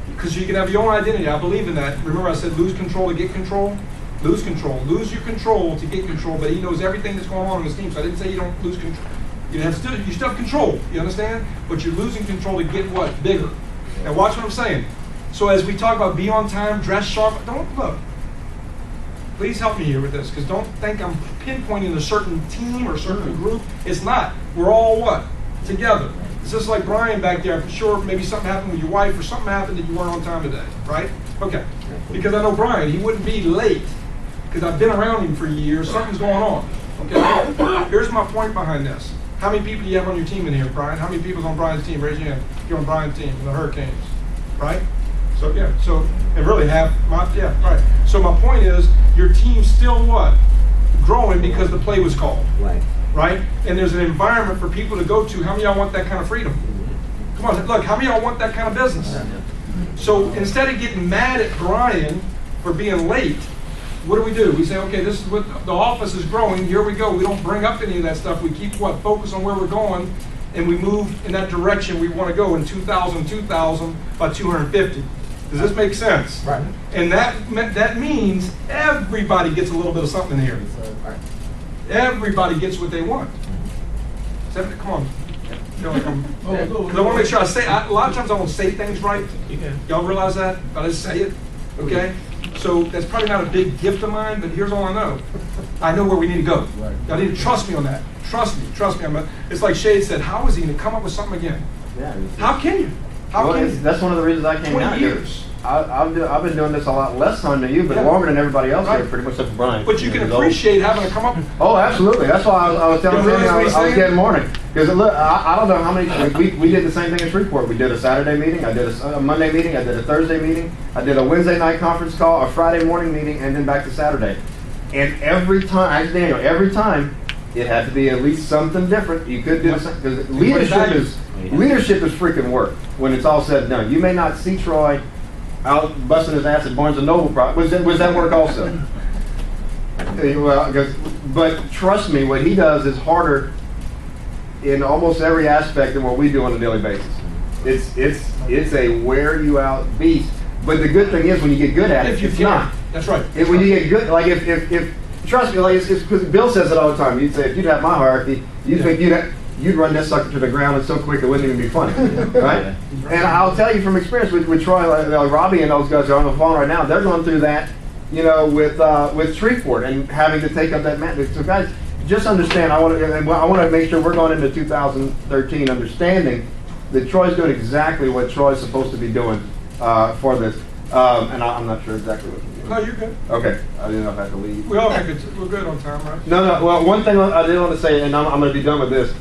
Because you can have your own identity. I believe in that. Remember I said lose control to get control? Lose control. Lose your control to get control, but he knows everything that's going on in his team. So I didn't say you don't lose control. You still have control, you understand? But you're losing control to get what? Bigger. Now watch what I'm saying. So as we talk about be on time, dress sharp, don't look. Please help me here with this, because don't think I'm pinpointing a certain team or a certain group. It's not. We're all what? Together. It's just like Brian back there. I'm sure maybe something happened with your wife or something happened that you weren't on time today, right? Okay. Because I know Brian, he wouldn't be late because I've been around him for years. Something's going on. Okay. Here's my point behind this. How many people do you have on your team in here, Brian? How many people's on Brian's team? Raise your hand. You're on Brian's team, the Hurricanes, right? So yeah. So and really right. So my point is, your team's still what? Growing because the play was called. Right? And there's an environment for people to go to. How many of y'all want that kind of freedom? Come on, look, how many of y'all want that kind of business? So instead of getting mad at Brian for being late, what do? We say, okay, this is what the office is growing, here we go. We don't bring up any of that stuff. We keep focus on where we're going, and we move in that direction we want to go in 2000 by 250. Does this make sense? Right. And that means everybody gets a little bit of something in here. Everybody gets what they want. Come on. Because I want to make sure I say, a lot of times I don't say things right. Y'all realize that? But I just say it. Okay? So that's probably not a big gift of mine, but here's all I know. I know where we need to go. Y'all need to trust me on that. Trust me. It's like Shade said, how is he going to come up with something again? How can you? That's one of the reasons I came 20 down. years. I've been doing this a lot less time than you, but longer than everybody else here, pretty much except for Brian. But you can appreciate having to come up. Oh, absolutely. That's why I was telling Tammy I was getting morning. Because look, I don't know how many, we did the same thing in Shreveport. We did a Saturday meeting, I did a Monday meeting, I did a Thursday meeting, I did a Wednesday night conference call, a Friday morning meeting, and then back to Saturday. And every time, every time, it had to be at least something different. You could do the same, because leadership is freaking work when it's all said and done. You may not see Troy out busting his ass at Barnes & Noble. Was that work also? Well, but trust me, what he does is harder in almost every aspect than what we do on a daily basis. It's a wear you out beast. But the good thing is when you get good at it, If you it's can. not. That's right. When you get good, like if trust me, like it's because Bill says it all the time. You'd say if you'd have my hierarchy, you'd think you'd run this sucker to the ground and so quick it wouldn't even be funny, right? And I'll tell you from experience with Troy, like Robbie and those guys are on the phone right now. They're going through that, with Shreveport and having to take up that mandate. So guys, just understand. I want to make sure we're going into 2013 understanding that Troy's doing exactly what Troy's supposed to be doing for this. And I'm not sure exactly what he's doing. No, you're good. Okay, I didn't know if I had to leave. We're good on time, right? No. Well, one thing I did want to say, and I'm going to be done with this.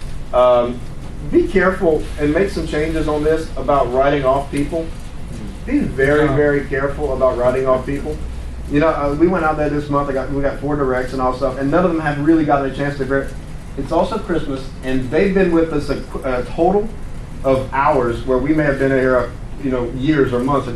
Be careful and make some changes on this about writing off people. Be very, very careful about writing off people. We went out there this month. We got 4 directs and all stuff, and none of them have really gotten a chance to. It's also Christmas, and they've been with us a total of hours where we may have been here, years or months.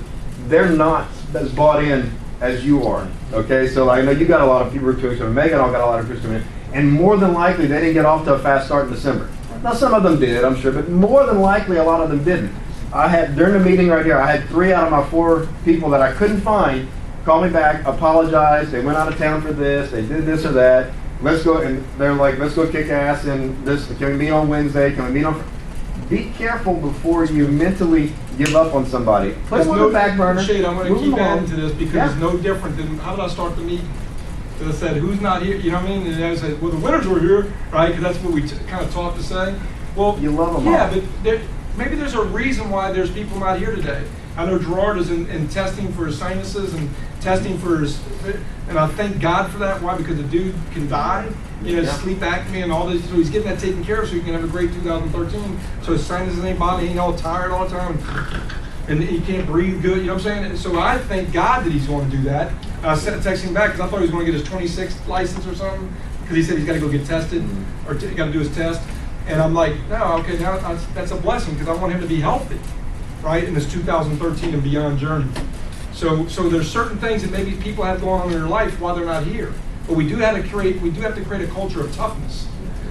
They're not as bought in as you are. Okay, so I know you got a lot of people recruits coming. Megan all got a lot of recruits coming in, and more than likely they didn't get off to a fast start in December. Now some of them did, I'm sure, but more than likely a lot of them didn't. I had during the meeting right here, I had 3 out of my 4 people that I couldn't find call me back, apologize. They went out of town for this. They did this or that. Let's go, and they're like, let's go kick ass. And this, can we meet on Wednesday? Can we meet on? Be careful before you mentally give up on somebody. Put them on the back burner. Shade, I'm going to keep adding to this because Yeah. it's no different than how did I start the meeting? Because I said, who's not here? You know what I mean? And I said, well, the winners were here, right? Because that's what we kind of taught to say. Well, You love them yeah, all. but maybe there's a reason why there's people not here today. I know Gerard is in testing for his sinuses and testing for his, and I thank God for that. Why? Because the dude can die. Sleep acne and all this. So he's getting that taken care of so he can have a great 2013. So his sinuses ain't bothering, he ain't all tired all the time. And he can't breathe good, you know what I'm saying? And so I thank God that he's going to do that. I sent texting him back because I thought he was going to get his 26th license or something because he said he's got to go get tested or got to do his test. And I'm like, no, okay, now that's a blessing because I want him to be healthy, right, in this 2013 and beyond journey. So there's certain things that maybe people have going on in their life while they're not here. But we do have to create a culture of toughness.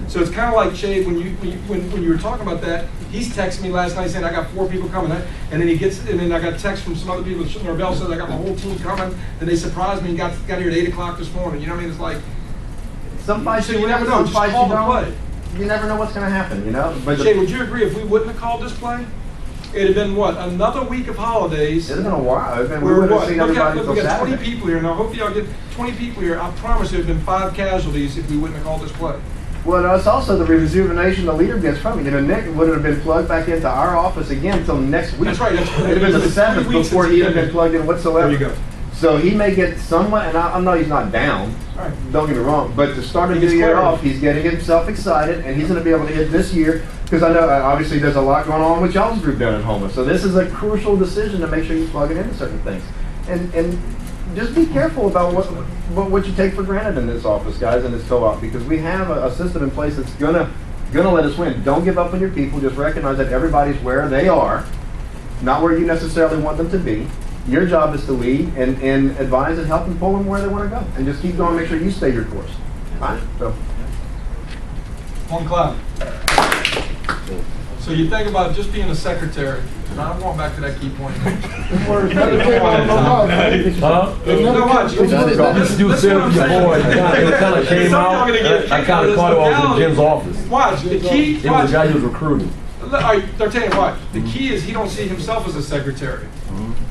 So it's kind of like Shay, when you were talking about that, he's texting me last night saying I got 4 people coming, and then I got text from some other people. Norvell says I got my whole team coming. Then they surprised me and got here at 8 o'clock this morning. You know what I mean? It's like Some fights so you never know. Just call the play. You never know what's going to happen, But Shay, would you agree if we wouldn't have called this play, it'd have been what, another week of holidays? It's been a while. We We're would have what? seen Look, everybody we till got 20 Saturday. people here now. Hopefully y'all get 20 people here. I promise there have been 5 casualties if we wouldn't have called this play. Well, it's also the rejuvenation the leader gets from it. Nick would have been plugged back into our office again until next week. That's right. It would have been the 7th before he'd have been plugged in whatsoever. There you go. So he may get somewhat, and I know he's not down. Right. Don't get me wrong, but to start a He new gets year clarity. off, he's getting himself excited, and he's going to be able to hit this year. Because I know, obviously, there's a lot going on with y'all's group down at Houma. So this is a crucial decision to make sure you plug it into certain things. And just be careful about what you take for granted in this office, guys, in this co-op, because we have a system in place that's gonna let us win. Don't give up on your people. Just recognize that everybody's where they are, not where you necessarily want them to be. Your job is to lead and advise and help them pull them where they want to go, and just keep going. Make sure you stay your course. All right. So. One clap. So you think about just being a secretary. And I'm going back to that key point. No, watch. You said to your boy, it kind of came out. I kind of caught it over in Jim's office. Watch, the key. It was the guy he was recruiting. All right, they're telling you what. The key is he don't see himself as a secretary.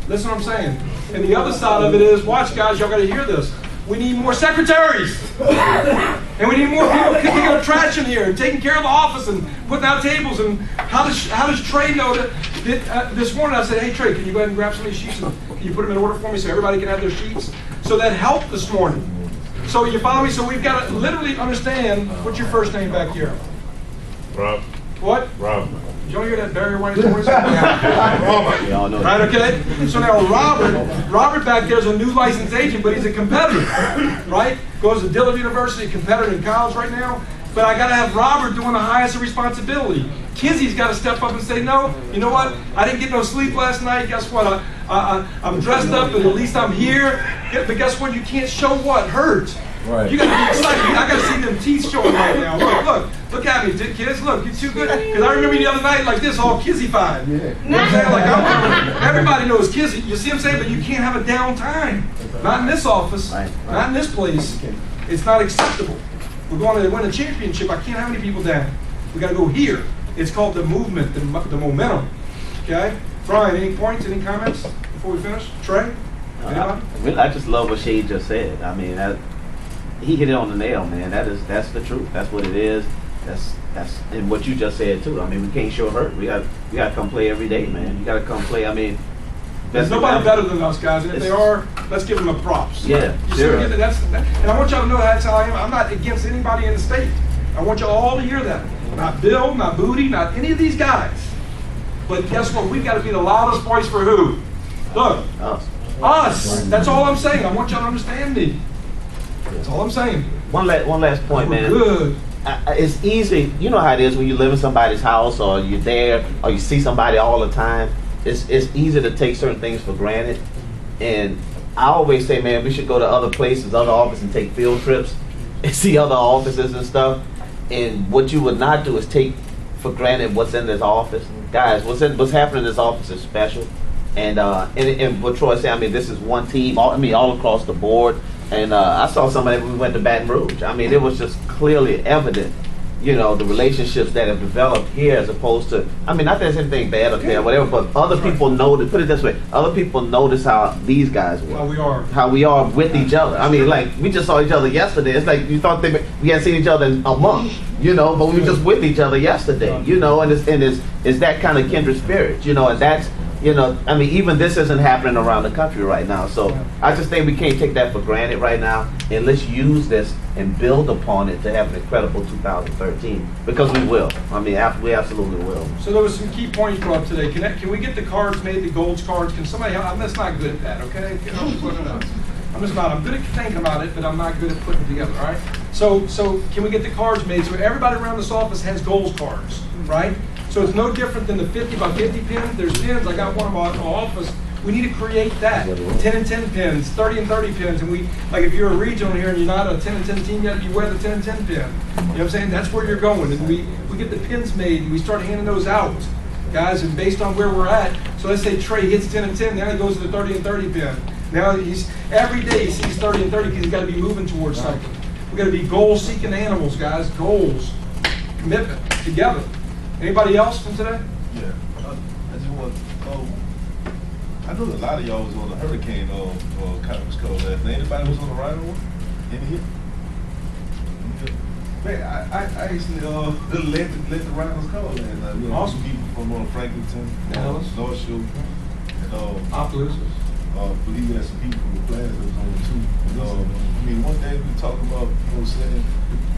Listen what I'm saying. And the other side of it is, watch guys, y'all got to hear this. We need more secretaries. And we need more people picking up trash in here and taking care of the office and putting out tables. And how does Trey know that this morning I said, hey Trey, can you go ahead and grab some of these sheets and can you put them in order for me so everybody can have their sheets? So that helped this morning. So you follow me? So we've got to literally understand, what's your first name back here? Rob. What? Rob. Did y'all hear that Barry White's voice? Right, okay? So now Robert back there is a new licensed agent, but he's a competitor, right? Goes to Dillard University, competitor in college right now. But I got to have Robert doing the highest of responsibility. Kizzy's got to step up and say, no, you know what? I didn't get no sleep last night. Guess what? I'm dressed up, and at least I'm here. But guess what? You can't show what? Hurt. Right. You got to be excited. I got to see them teeth showing right now. Look at me, kids. Look, you're too good. Because I remember the other night like this, all kizzy-fied. You know what I'm saying? Like, everybody knows kizzy. You see what I'm saying? But you can't have a down time. Not in this office. Not in this place. It's not acceptable. We're going to win a championship. I can't have any people down. We got to go here. It's called the movement, the momentum. Okay? Brian, any points, any comments before we finish? Trey? I just love what Shade just said. I mean, he hit it on the nail, man. That's the truth. That's what it is. That's and what you just said too. I mean, we can't show hurt. We got to come play every day, man. You got to come play. I mean, there's nobody better than us, guys. And if they are, let's give them a props. Yeah, sure. And I want y'all to know that's how I am. I'm not against anybody in the state. I want y'all all to hear that. Not Bill, not Booty, not any of these guys. But guess what? We've got to be the loudest voice for who? Look. Us. That's all I'm saying. I want y'all to understand me. That's all I'm saying. One last point, man. Good. It's easy. You know how it is when you live in somebody's house or you're there or you see somebody all the time. It's easy to take certain things for granted. And I always say, man, we should go to other places, other offices, and take field trips and see other offices and stuff. And what you would not do is take for granted what's in this office. Guys, what's happening in this office is special. And what Troy said, I mean, this is one team, all across the board. And I saw somebody when we went to Baton Rouge. I mean, it was just clearly evident, you know, the relationships that have developed here as opposed to, I mean, not that there's anything bad up there, whatever, but other people notice, put it this way, other people notice how these guys were. How we are with each other. I mean, like, we just saw each other yesterday. It's like you thought we hadn't seen each other in a month, you know, but we were just with each other yesterday, you know, and it's that kind of kindred spirit, you know, and that's, you know, I mean, even this isn't happening around the country right now. So I just think we can't take that for granted right now. And let's use this and build upon it to have an incredible 2013. Because we will. I mean, we absolutely will. So there was some key points brought up today. Can we get the cards made, the gold cards? Can somebody help? I'm just not good at that, okay? I'm just not. I'm good at thinking about it, but I'm not good at putting it together, all right? So can we get the cards made so everybody around this office has goals cards, right? So it's no different than the 50 by 50 pins. There's pins. I got one in my office. We need to create that. 10 and 10 pins, 30 and 30 pins. And we, like if you're a regional here and you're not a 10 and 10 team yet, you wear the 10 and 10 pin. You know what I'm saying? That's where you're going. And we get the pins made and we start handing those out, guys, and based on where we're at. So let's say Trey hits 10 and 10, now he goes to the 30 and 30 pin. Now every day he sees 30 and 30 because he's got to be moving towards something. We got to be goal-seeking animals, guys. Goals, commitment, together. Anybody else from today? Yeah, I just want I know a lot of y'all was on the hurricane conference call last night. Anybody was on the Rhino one? In here? Man, I actually let the Rhinos call last night. We had awesome people from Franklinton, North Shore, and Opelousas. I believe we had some people from the class that was on it too. I mean, one thing we talk about, you know what I'm saying,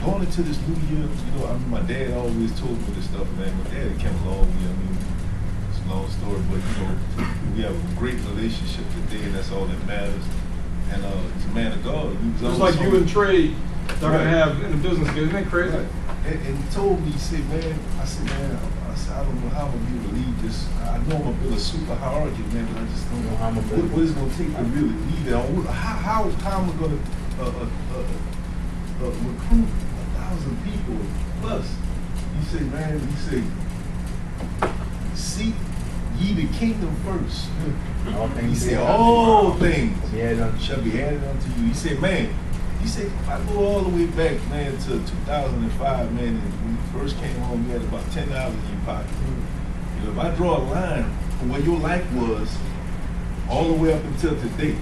going into this new year, you know, I mean, my dad always told me this stuff, man. My dad came a long way. I mean, it's a long story, but, you know, we have a great relationship today, and that's all that matters. And he's a man of God. Just like you and Trey are going to have in the business, isn't that crazy? Right. And he told me, he said, man, I don't know how I'm going to be able to lead this. I know I'm going to build a super hierarchy, man, but I just don't know how what it's going to take to really lead it. How am I going to recruit 1,000 people plus? He said, man, seek ye the kingdom first. He said, all things shall be added unto you. He said, man, if I go all the way back, man, to 2005, man, and when you first came home, you had about $10 in your pocket. You know, if I draw a line from where your life was all the way up until today,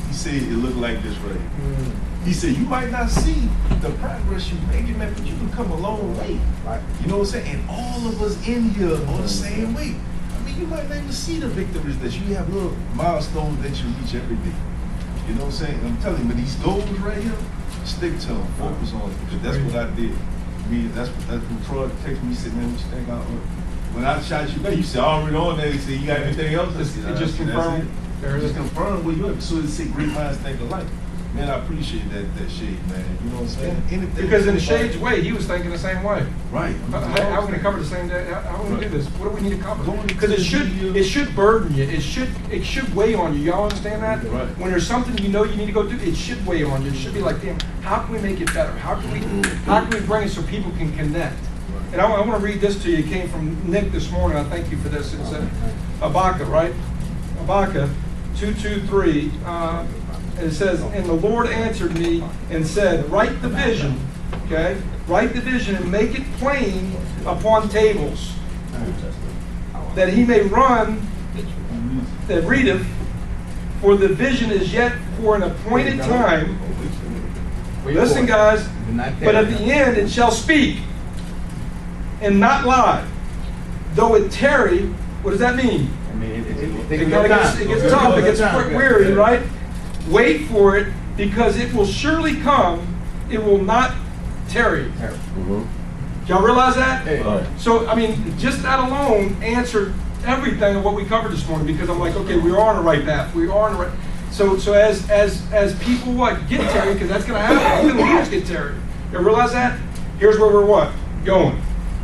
he said it looked like this right here. He said, you might not see the progress you're making, man, but you can come a long way. Right. You know what I'm saying? And all of us in here are the same way. I mean, you might not even see the victories that you have, little milestones that you reach every day. You know what I'm saying? I'm telling you, but these goals right here, stick to them, focus on it, because that's what I did. I mean, that's when Troy texted me, he said, man, what you think? When I shot you back, you said, already on there, he said, you got anything else? It just confirmed. It just confirmed where you at. So it said, great minds think alike. Man, I appreciate that Shade, man. You know what I'm saying? Anything because in Shade's way, he was thinking the same way. Right. How are we going to cover the same day? How are we going to do this? What do we need to cover? Because it should burden you. It should weigh on you. Y'all understand that? Right. When there's something you know you need to go do, it should weigh on you. It should be like, damn, how can we make it better? How can we bring it so people can connect? And I want to read this to you. It came from Nick this morning. I thank you for this. It's Habakkuk, right? Habakkuk 2:2-3. It says, and the Lord answered me and said, write the vision, okay? Write the vision and make it plain upon tables, that he may run that readeth, for the vision is yet for an appointed time. Listen, guys, but at the end it shall speak and not lie. Though it tarry, what does that mean? I mean, It gets tough, it gets weary, right? Wait for it, because it will surely come, it will not tarry. Y'all realize that? Right. So, I mean, just that alone answered everything of what we covered this morning, because I'm like, okay, we are on the right path. We are on the right. So as people get tarried, because that's going to happen. Even leaders get tarried. You realize that? Here's where we're going.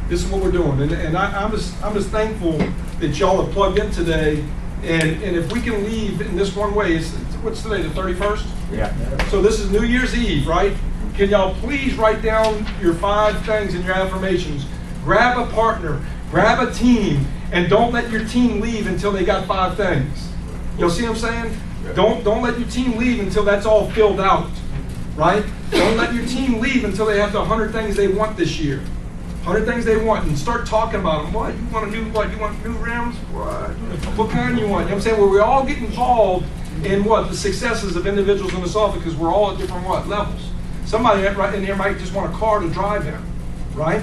This is what we're doing, and I'm just thankful that y'all have plugged in today. And if we can leave in this one way, what's today, the 31st? Yeah. So this is New Year's Eve, right? Can y'all please write down your 5 things in your affirmations? Grab a partner, grab a team, and don't let your team leave until they got 5 things. You'll see what I'm saying? Don't let your team leave until that's all filled out, right? Don't let your team leave until they have the 100 things they want this year. 100 things they want, and start talking about them. What? You want a new what? You want new rims? What kind you want? You know what I'm saying? Where we all get involved in the successes of individuals in this office, because we're all at different levels. Somebody right in here might just want a car to drive him, right?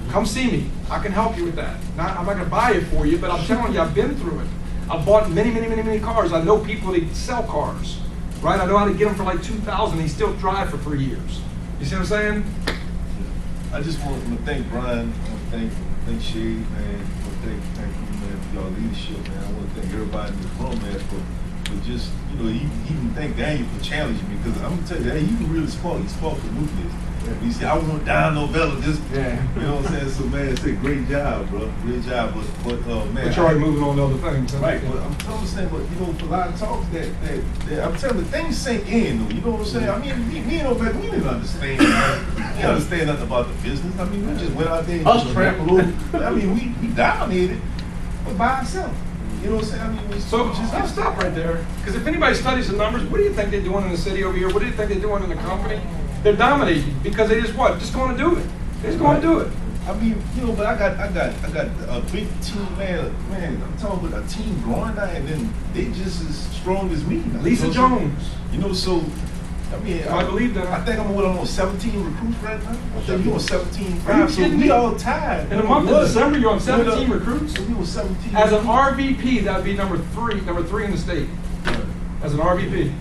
Come see me. I can help you with that. I'm not going to buy it for you, but I'm telling you, I've been through it. I've bought many cars. I know people that sell cars, right? I know how to get them for like $2,000. They still drive for 3 years. You see what I'm saying? I just want to thank Brian, thank Shay, man, thank you, man, for y'all leadership, man. I want to thank everybody in this room, man, for just, even thank Daniel for challenging me, because I'm going to tell you, hey, you can really spark the movement. You see, I want down Novella, just, you know what I'm saying? So, man, it's a great job, bro. Great job, but man. But you're already moving on to other things. Right, but I'm saying, but, for a lot of talks that I'm telling you, things sink in, though. You know what I'm saying? I mean, me and Obed, we didn't understand, man. We didn't understand nothing about the business. I mean, we just went out there and just tramped a little. I mean, we dominated, but by ourselves. You know what I'm saying? I mean, so just stop right there. Because if anybody studies the numbers, what do you think they're doing in the city over here? What do you think they're doing in the company? They're dominating because they just going to do it. They're just going to do it. I mean, but I got a big team, man. I'm talking about a team growing now, and then they just as strong as me. Lisa Jones. So I mean, I believe that. I think I'm on 17 recruits right now. I think you're on 17.5. So we all tied. In the month of December, you're on 17 recruits. So we were 17. As an RVP, that would be number three in the state. As an RVP.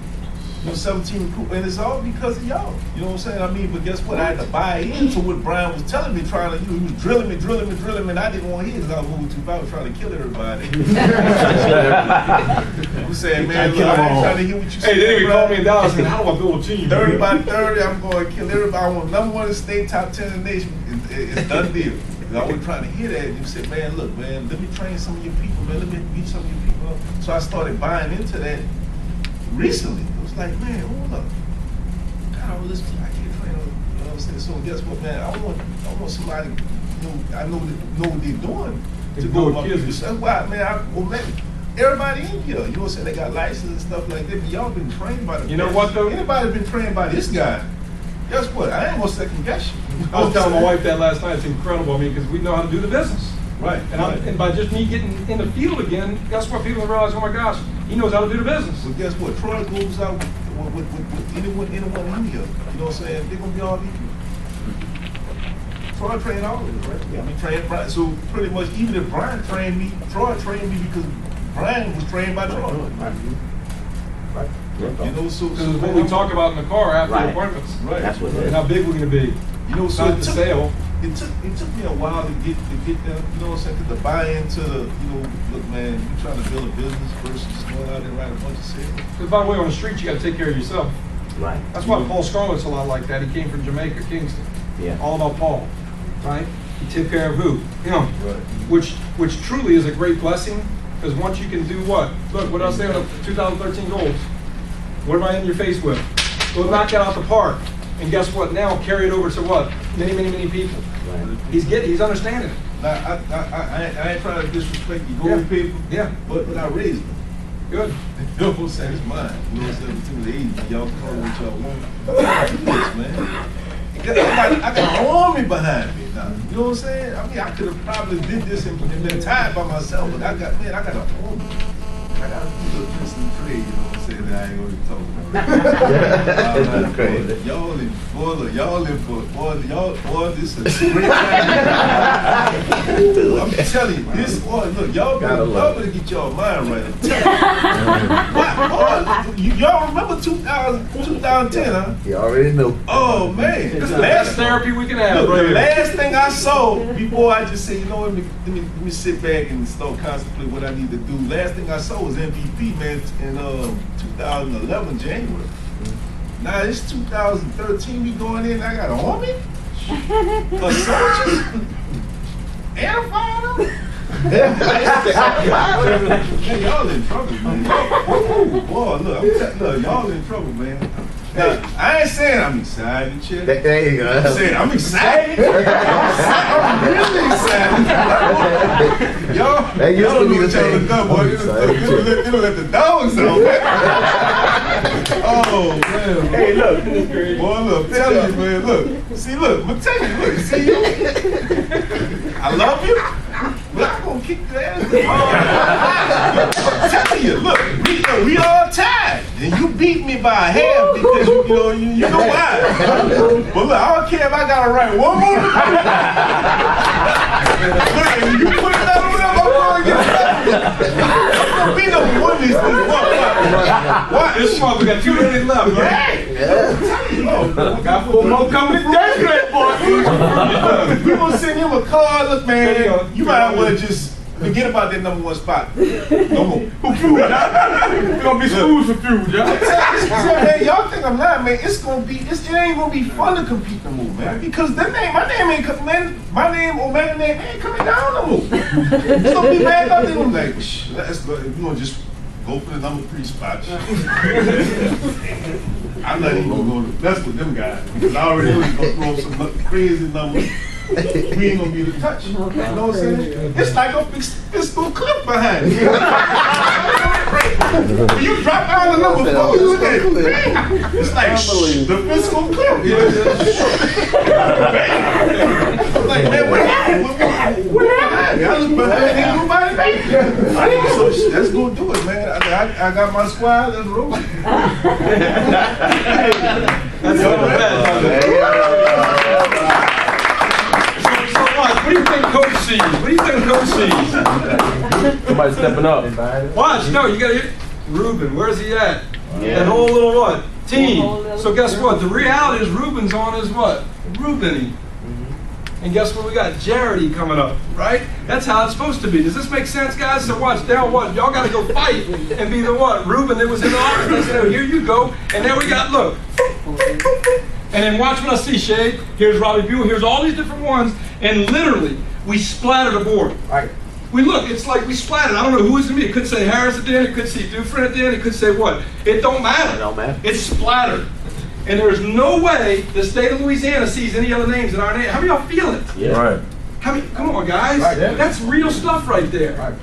17 recruits, and it's all because of y'all. You know what I'm saying? I mean, but guess what? I had to buy into what Brian was telling me, he was drilling me, and I didn't want to hear because I was moving too fast. I was trying to kill everybody. I'm saying, man, look, I ain't trying to hear what you said. Hey, then he called me in Dallas and how do I build a team? 30 by 30, I'm going to kill everybody. I want number 1 in the state, top 10 in the nation. It's done deal. I wasn't trying to hear that. And you said, man, look, man, let me train some of your people, man. Let me beat some of your people up. So I started buying into that recently. Like, man, hold up. God, all this, I can't train on, you know what I'm saying? So guess what, man? I want somebody, I know what they're doing to go about this. That's why, man, everybody in here, you know what I'm saying? They got license and stuff like that, but y'all been trained by the You know what, though? Anybody been trained by this guy? Guess what? I ain't gonna second guess you. I was telling my wife that last night. It's incredible. I mean, because we know how to do the business. Right. And by just me getting in the field again, guess what? People realize, oh my gosh, he knows how to do the business. But guess what? Troy goes out with anyone in here. You know what I'm saying? They're gonna be all equal. Troy trained all of us, right? Yeah. I mean, trained Brian. So pretty much, even if Brian trained me, Troy trained me because Brian was trained by Troy. Right. You know, so this is what we talk about in the car after the appointments. Right. That's what it is. And how big we're going to be. You know, so not the sale. It took me a while to get them, you know what I'm saying, to buy into, look, man, you're trying to build a business versus just going out there and write a bunch of sales. Because by the way, on the street, you got to take care of yourself. Right. That's why Paul Scarlett's a lot like that. He came from Jamaica, Kingston. Yeah. All about Paul, right? He took care of who? Him. Right. Which truly is a great blessing, because once you can do what? Look, what I say on the 2013 goals. What am I in your face with? Go knock it out the park. And guess what? Now carry it over to what? Many people. He's understanding it. Now, I ain't trying to disrespect your gold people. Yeah. But I raised them. Good. You know what I'm saying? It's mine. You know what I'm saying? Between the 80s, y'all call it what y'all want. I do this, man. I got an army behind me now. You know what I'm saying? I mean, I could have probably did this and been tired by myself, but I got an army. I got a few little tricks in the trade, you know what I'm saying, that I ain't gonna talk about. That's crazy. Y'all in boy, this is a great time. I'm telling you, this, boy, look, y'all better get y'all mind right. I'm telling you. Boy, y'all remember 2010, huh? You already know. Oh, man. This is the best therapy we can have, Look, right the here. last thing I saw before I just said, you know, let me sit back and start contemplating what I need to do. Last thing I saw was MVP, man, in 2011 January. Now it's 2013. We going in. I got an army, a soldiers, and a fighter. Man, y'all in trouble, man. Boy, look, y'all in trouble, man. Now, I ain't saying I'm excited, Chip. There you go. I'm saying I'm excited. I'm really excited. Y'all don't know what y'all have done, boy. It'll let the dogs out. Oh, man. Hey, look. Boy, look, I'm telling you, man, look. See, look, I'm telling you, look, see you? I love you, but I'm gonna kick your ass. I'm telling you, look, we all tied. And you beat me by a half because you know why. But look, I don't care if I gotta write one more. Look, if you put that over there, I'm gonna be number one this thing. What? This mother got 2 minutes left, right? Yeah. Got 4 more coming. That's great, boy. We gonna send him a card. Look, man, you might as well just forget about that number 1 spot. No more. It's gonna be schools for food, y'all. Man, y'all think I'm lying, man. It ain't gonna be fun to compete no more, man. Because my name ain't coming, man. My name, Omega name ain't coming down no more. It's gonna be back up there. I'm like, we're gonna just go for the number 3 spot. I'm not even gonna go to mess with them guys. Because I already know he's gonna throw some crazy numbers. We ain't gonna be able to touch. You know what I'm saying? It's like a fiscal clip behind it. When you drop down the number 4, you look at it. It's like the fiscal clip. I'm like, man, what happened? What happened? I look behind, ain't nobody back. So let's go do it, man. I got my squad. Let's roll. That's all bad. What do you think Coach sees? What do you think Coach sees? Somebody stepping up. Watch, no, you gotta hit Ruben. Where's he at? That whole little what? Team. So guess what? The reality is Ruben's on his what? Ruben. And guess what? We got Jaredy coming up, right? That's how it's supposed to be. Does this make sense, guys? So watch, now what? Y'all gotta go fight and be the what? Ruben that was in the office. I said, oh, here you go. And then we got, look. And then watch what I see, Shade. Here's Robbie Buell. Here's all these different ones. And literally, we splattered the board. Right. We look, it's like we splattered. I don't know who it's going to be. It could say Harris at the end. It could say Dufresne at the end. It could say what? It don't matter. It don't matter. It's splattered. And there's no way the state of Louisiana sees any other names in our name. How many of y'all feel it? Yeah. Right. How many, come on, guys. Right, yeah. That's real stuff right there. Right.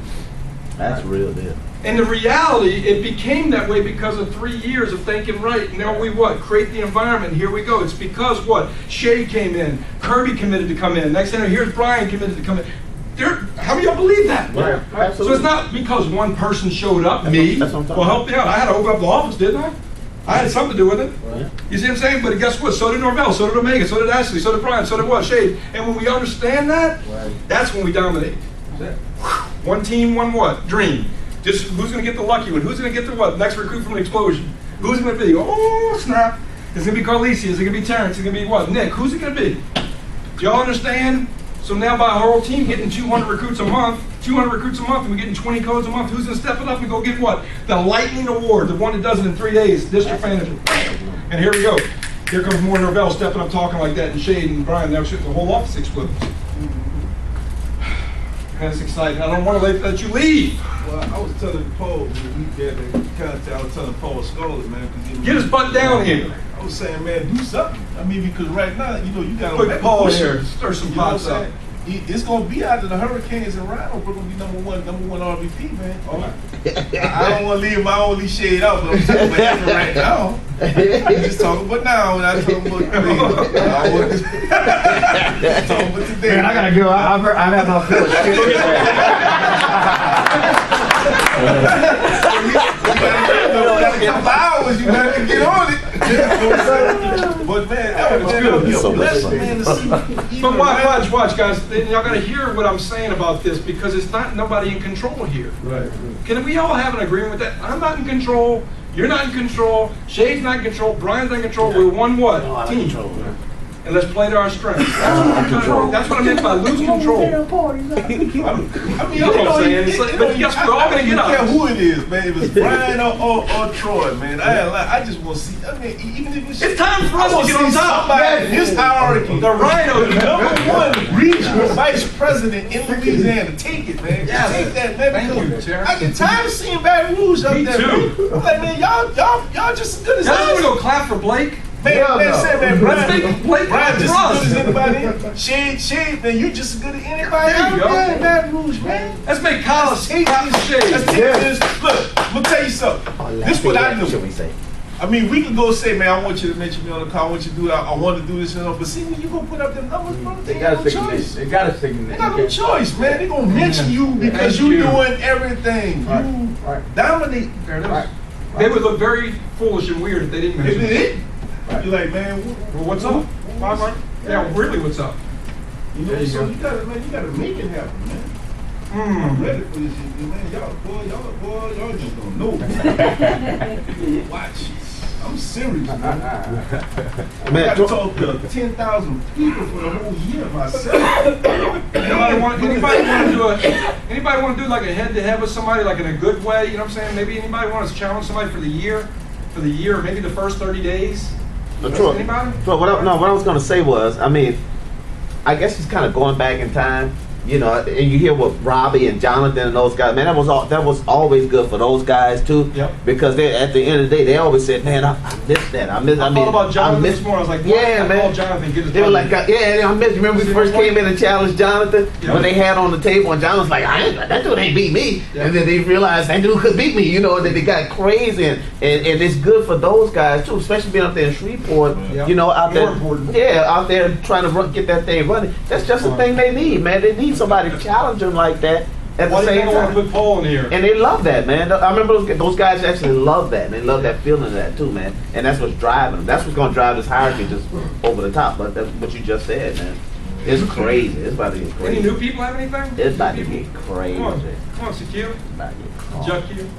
That's real deal. And the reality, it became that way because of 3 years of thinking right. Now we what? Create the environment. Here we go. It's because what? Shea came in. Kirby committed to come in. Next thing, here's Brian committed to come in. How many of y'all believe that? Right. So it's not because one person showed up, me, That's what I'm talking well, help me out. I had to open up the office, didn't I? I had something to do with it. Right. You see what I'm saying? But guess what? So did Norvell, so did Omega, so did Ashley, so did Brian, so did what? Shade. And when we understand that, that's when we dominate. One team, one what? Dream. Just who's going to get the lucky one? Who's going to get the what? Next recruit from an explosion. Who's going to be? Oh, snap. It's going to be Carlisi. Is it going to be Terrence? It's going to be what? Nick. Who's it going to be? Do y'all understand? So now by our whole team getting 200 recruits a month, and we're getting 20 codes a month, who's going to step it up and go get what? The Lightning Award, the one that does it in 3 days, district manager. And here we go. Here comes more Norvell stepping up talking like that, and Shade and Brian, now the whole office explodes. That's exciting. I don't want to let you leave. Well, I was telling Paul when we got in contact, I was telling Paul Scarlett, man. Get his butt down here. I was saying, man, do something. I mean, because right now, you know, you got Quick pause here. Stir some You know what I'm pots up. saying? It's gonna be out of the Hurricanes and Rhino. We're gonna be number one RVP, man. I don't want to leave my only shade out, but I'm talking about right now. I'm just talking about now, and I'm talking about today. Talking about today. Man, I gotta go. I've had my fill of shit. You gotta hours, you gotta get on it. But man, that was good. So much fun. Man, to see. But watch, guys. Y'all got to hear what I'm saying about this because it's not nobody in control here. Right. Can we all have an agreement with that? I'm not in control. You're not in control. Shade's not in control. Brian's not in control. We're one what? Team. And let's play to our strengths. That's what I meant by lose control. I mean, You know what I'm saying? It's like, but yes, we're all gonna get I don't care up. who it is, man. If it's Brian or Troy, man. I just want to see. I mean, even if It's time for us to get on top. somebody in his hierarchy. The Rhino, The number one regional vice president in Louisiana. Take it, man. Yes. Take that, man. Thank you, because Terrence. I get tired of seeing Baton Rouge up Me there. too. Man. I'm like, man, y'all just as good as Y'all want to us. go clap for Blake? Man, say, man, Let's make Blake Brian clap just for as good as us. anybody. Shade, man, you just as good as anybody There you out go. there in Baton Rouge, man. Let's make Collis Take clap for this Shade. Let's take this. Look, I'm gonna tell you something. This is what I Should knew. we say? I mean, we could go say, man, I want you to mention me on the call. I want you to do that. I want to do this and all. But see, when you gonna put up them numbers, bro, They they got got a no signal. choice. They got a signal. They got no choice, man. They gonna mention you because Thank you you. doing everything. Right. You Right. dominate. There it is. Right. They would look very foolish and weird if they didn't If mention it it. is, you're like, man, Well, what's up? Yeah, really, what's up? you know, There you so go. you gotta make it happen, man. I'm Mm. ready for this shit, man. Y'all just don't know. Watch. I'm serious, man. I Man, got to talk to 10,000 people for the whole year myself. Anybody want to do like a head-to-head with somebody, like in a good way? You know what I'm saying? Maybe anybody want to challenge somebody for the year, maybe the first 30 days. Anybody? What I was gonna say was, I mean, I guess it's kind of going back in time, you know, and you hear what Robbie and Jonathan and those guys, man, that was always good for those guys too. Yep. Because they, at the end of the day, they always said, man, I missed that. I thought about Jonathan this morning. I was like, yeah, I man. called Jonathan, get his They were button. like, yeah, I missed. Remember we first came in and challenged Jonathan Yeah. when they had on the table, and Jonathan's like, that dude ain't beat me. Yeah. And then they realized that dude could beat me, you know. And then they got crazy, and it's good for those guys too, especially being up there in Shreveport, Yeah. you know, out More there, important. out there trying to get that thing running. That's just the thing they need, man. They need somebody to challenge them like that at Why the do you same want to time. put Paul in here? And they love that, man. I remember those guys actually love that. And they love that feeling of that too, man. And that's what's driving them. That's what's going to drive this hierarchy just over the top. But that's what you just said, man. It's crazy. It's about to get Any crazy. new people have anything? It's about to New get people? crazy. Come on, CQ. About to get crazy. Juck you.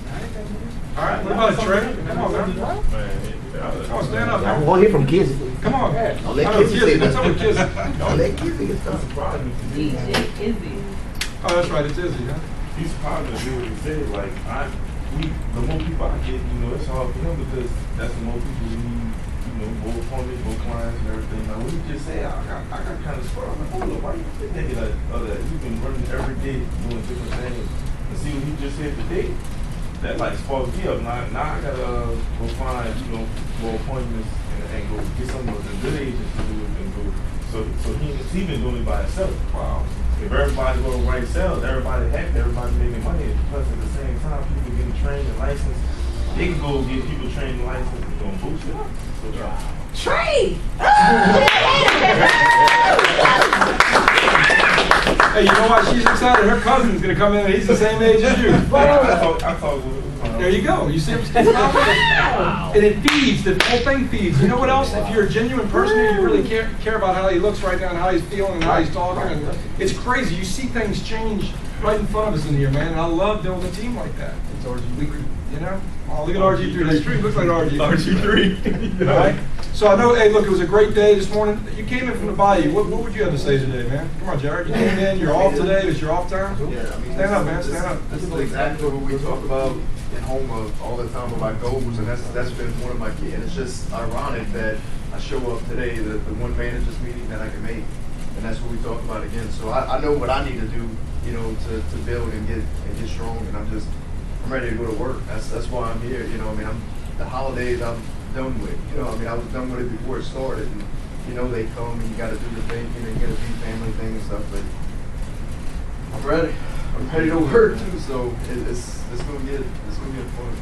All right, what about a Trey? Come on, man. Come on, stand up, I man. want to hear from Kizzy. Come on. Don't let I know Kizzy say What's up with nothing. Kizzy? Don't let Kizzy get stuff. DJ Izzy. Oh, that's right, it's Izzy, huh? He's positive, do what he said. Like the more people I get, you know, it's hard for him because that's the more people we need, you know, more appointments, more clients and everything. Like what he just said, I got kind of scared. I'm like, oh look, why you thinking like other? You've been running every day doing different things. And see what he just said today. That like sparked me up. Now I gotta go find, you know, more appointments and go get some of the good agents to do it and go. So he been doing it by himself. Wow. If everybody go to right sales, everybody happy, everybody making money, and plus at the same time, people getting trained and licensed, they can go get people trained and licensed and gonna boost it up. So, Trey! Hey, you know why she's excited? Her cousin's gonna come in and he's the same age as you. I thought There you go. You see what I'm saying? And it feeds. The whole thing feeds. You know what else? If you're a genuine person, you really care about how he looks right now and how he's feeling and how he's talking. And it's crazy. You see things change right in front of us in here, man. And I love building a team like that. It's RG3, you know? Oh, look at RG3. That street looks like RG3. All right? So I know, hey, look, it was a great day this morning. You came in from the bayou. What would you have to say today, man? Come on, Jared. You came in. You're off today. It's your off time. Yeah, I mean, Stand up, man. Stand up. This is exactly what we talk about in Homer all the time about goals, and that's been one of my key. And it's just ironic that I show up today, the one managers meeting that I can make, and that's what we talk about again. So I know what I need to do, you know, to build and get strong, and I'm ready to go to work. That's why I'm here. You know, I mean, the holidays I'm done with. You know, I mean, I was done with it before it started. And, you know, they come and you got to do the thing, you know, you got to do family thing and stuff. But I'm ready. I'm ready to work too. So it's gonna get fun.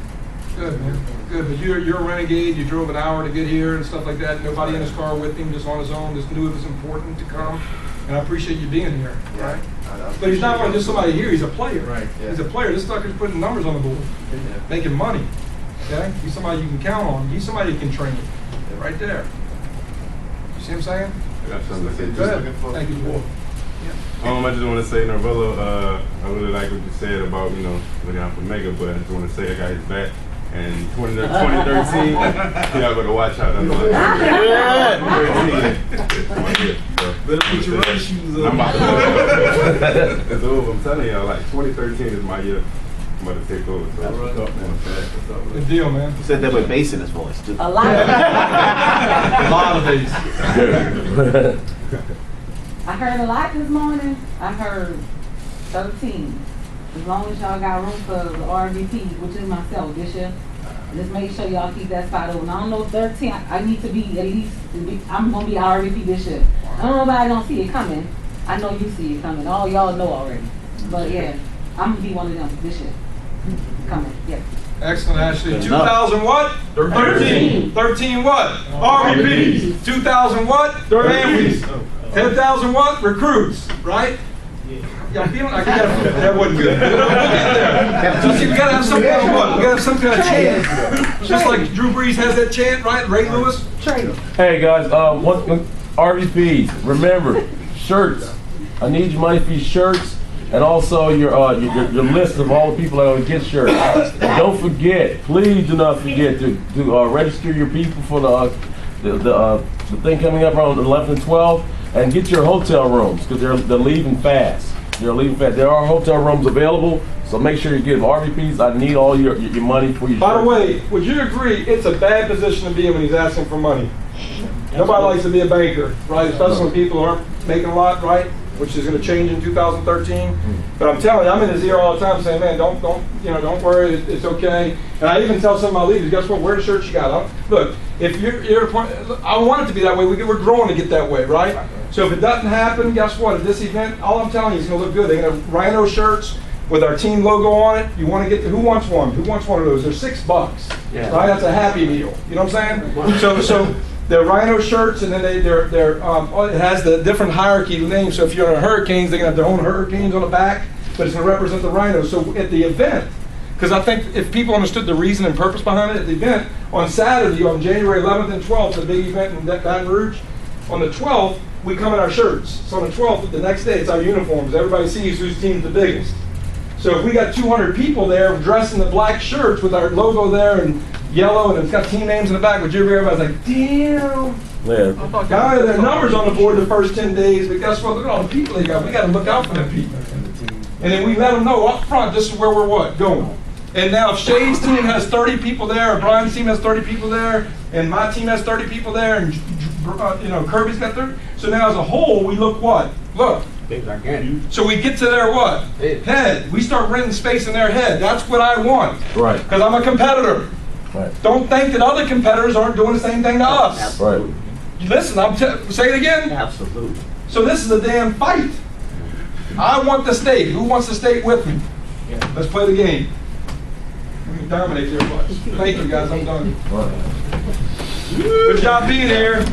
Good, man. Good. But you're a renegade. You drove an hour to get here and stuff like that. Nobody in his car with him, just on his own. Just knew it was important to come. And I appreciate you being here. Yeah. Right? But he's not only just somebody here. He's a player. Right. Yeah. He's a player. This sucker's putting numbers on the board, making money. Okay. He's somebody you can count on. He's somebody you can train. Right there. You see what I'm saying? I got something to say. Go ahead. Thank you, Joel. I just want to say, Narvello, I really like what you said about, you know, looking out for Mega, but I just want to say I got his back. And 2013, y'all better watch out. That's Better put your running shoes on. It's over. I'm telling y'all, like 2013 is my year. I'm about to take over. So what's up, man? Good deal, man. You said that with bass in his voice too. A lot of A lot of bass. I heard a lot this morning. I heard 13. As long as y'all got room for the RVP, which is myself this year, just make sure y'all keep that spot open. I don't know 13. I need to be at least. I'm gonna be RVP this year. I don't know if I don't see it coming. I know you see it coming. All y'all know already. But yeah, I'm gonna be one of them this year. Coming. Yeah. Excellent, Ashley. 2000 what? 13. 13 what? RVPs. 2000 what? Families. 10,000 what? Recruits. Right? Y'all feeling like that wasn't good. We'll get there. So you gotta have some kind of what? We gotta have some kind of chant. Just like Drew Brees has that chant, right? Ray Lewis. Hey guys, RVPs, remember, shirts. I need your money for your shirts and also your list of all the people that are gonna get shirts. And don't forget, please do not forget to register your people for the thing coming up around 11 and 12, and get your hotel rooms because they're leaving fast. They're leaving fast. There are hotel rooms available, so make sure you give RVPs. I need all your money for your. By the way, would you agree it's a bad position to be in when he's asking for money? Nobody likes to be a banker, right? Especially when people aren't making a lot, right? Which is going to change in 2013. But I'm telling you, I'm in his ear all the time saying, man, don't worry, it's okay. And I even tell some of my leaders, guess what? Wear the shirt you got. Look, if you're I want it to be that way. We're growing to get that way, right? So if it doesn't happen, guess what? At this event, all I'm telling you is going to look good. They're going to have Rhino shirts with our team logo on it. You want to get who wants one? Who wants one of those? They're $6. Yeah. Right? That's a Happy Meal. You know what I'm saying? So they're Rhino shirts, and then they're it has the different hierarchy names. So if you're in Hurricanes, they're gonna have their own Hurricanes on the back, but it's gonna represent the Rhinos. So at the event, because I think if people understood the reason and purpose behind it, at the event on Saturday, on January 11th and 12th, the big event in Baton Rouge, on the 12th, we come in our shirts. So on the 12th, the next day, it's our uniforms. Everybody sees whose team's the biggest. So if we got 200 people there dressed in the black shirts with our logo there and yellow, and it's got team names in the back, but everybody's like, damn. Yeah. Guy, their numbers on the board the first 10 days, but guess what? Look at all the people they got. We got to look out for them people. And then we let them know up front, this is where we're going. And now if Shay's team has 30 people there, or Brian's team has 30 people there, and my team has 30 people there, and Kirby's got 30. So now as a whole, we look what? Look. So we get to their what? Head. We start renting space in their head. That's what I want. Right. Because I'm a competitor. Right. Don't think that other competitors aren't doing the same thing to us. Absolutely. Right. Listen, say it again. Absolutely. So this is a damn fight. I want the state. Who wants the state with me? Yeah. Let's play the game. Let me dominate there much. Thank you guys. I'm done. Right. Good job being here.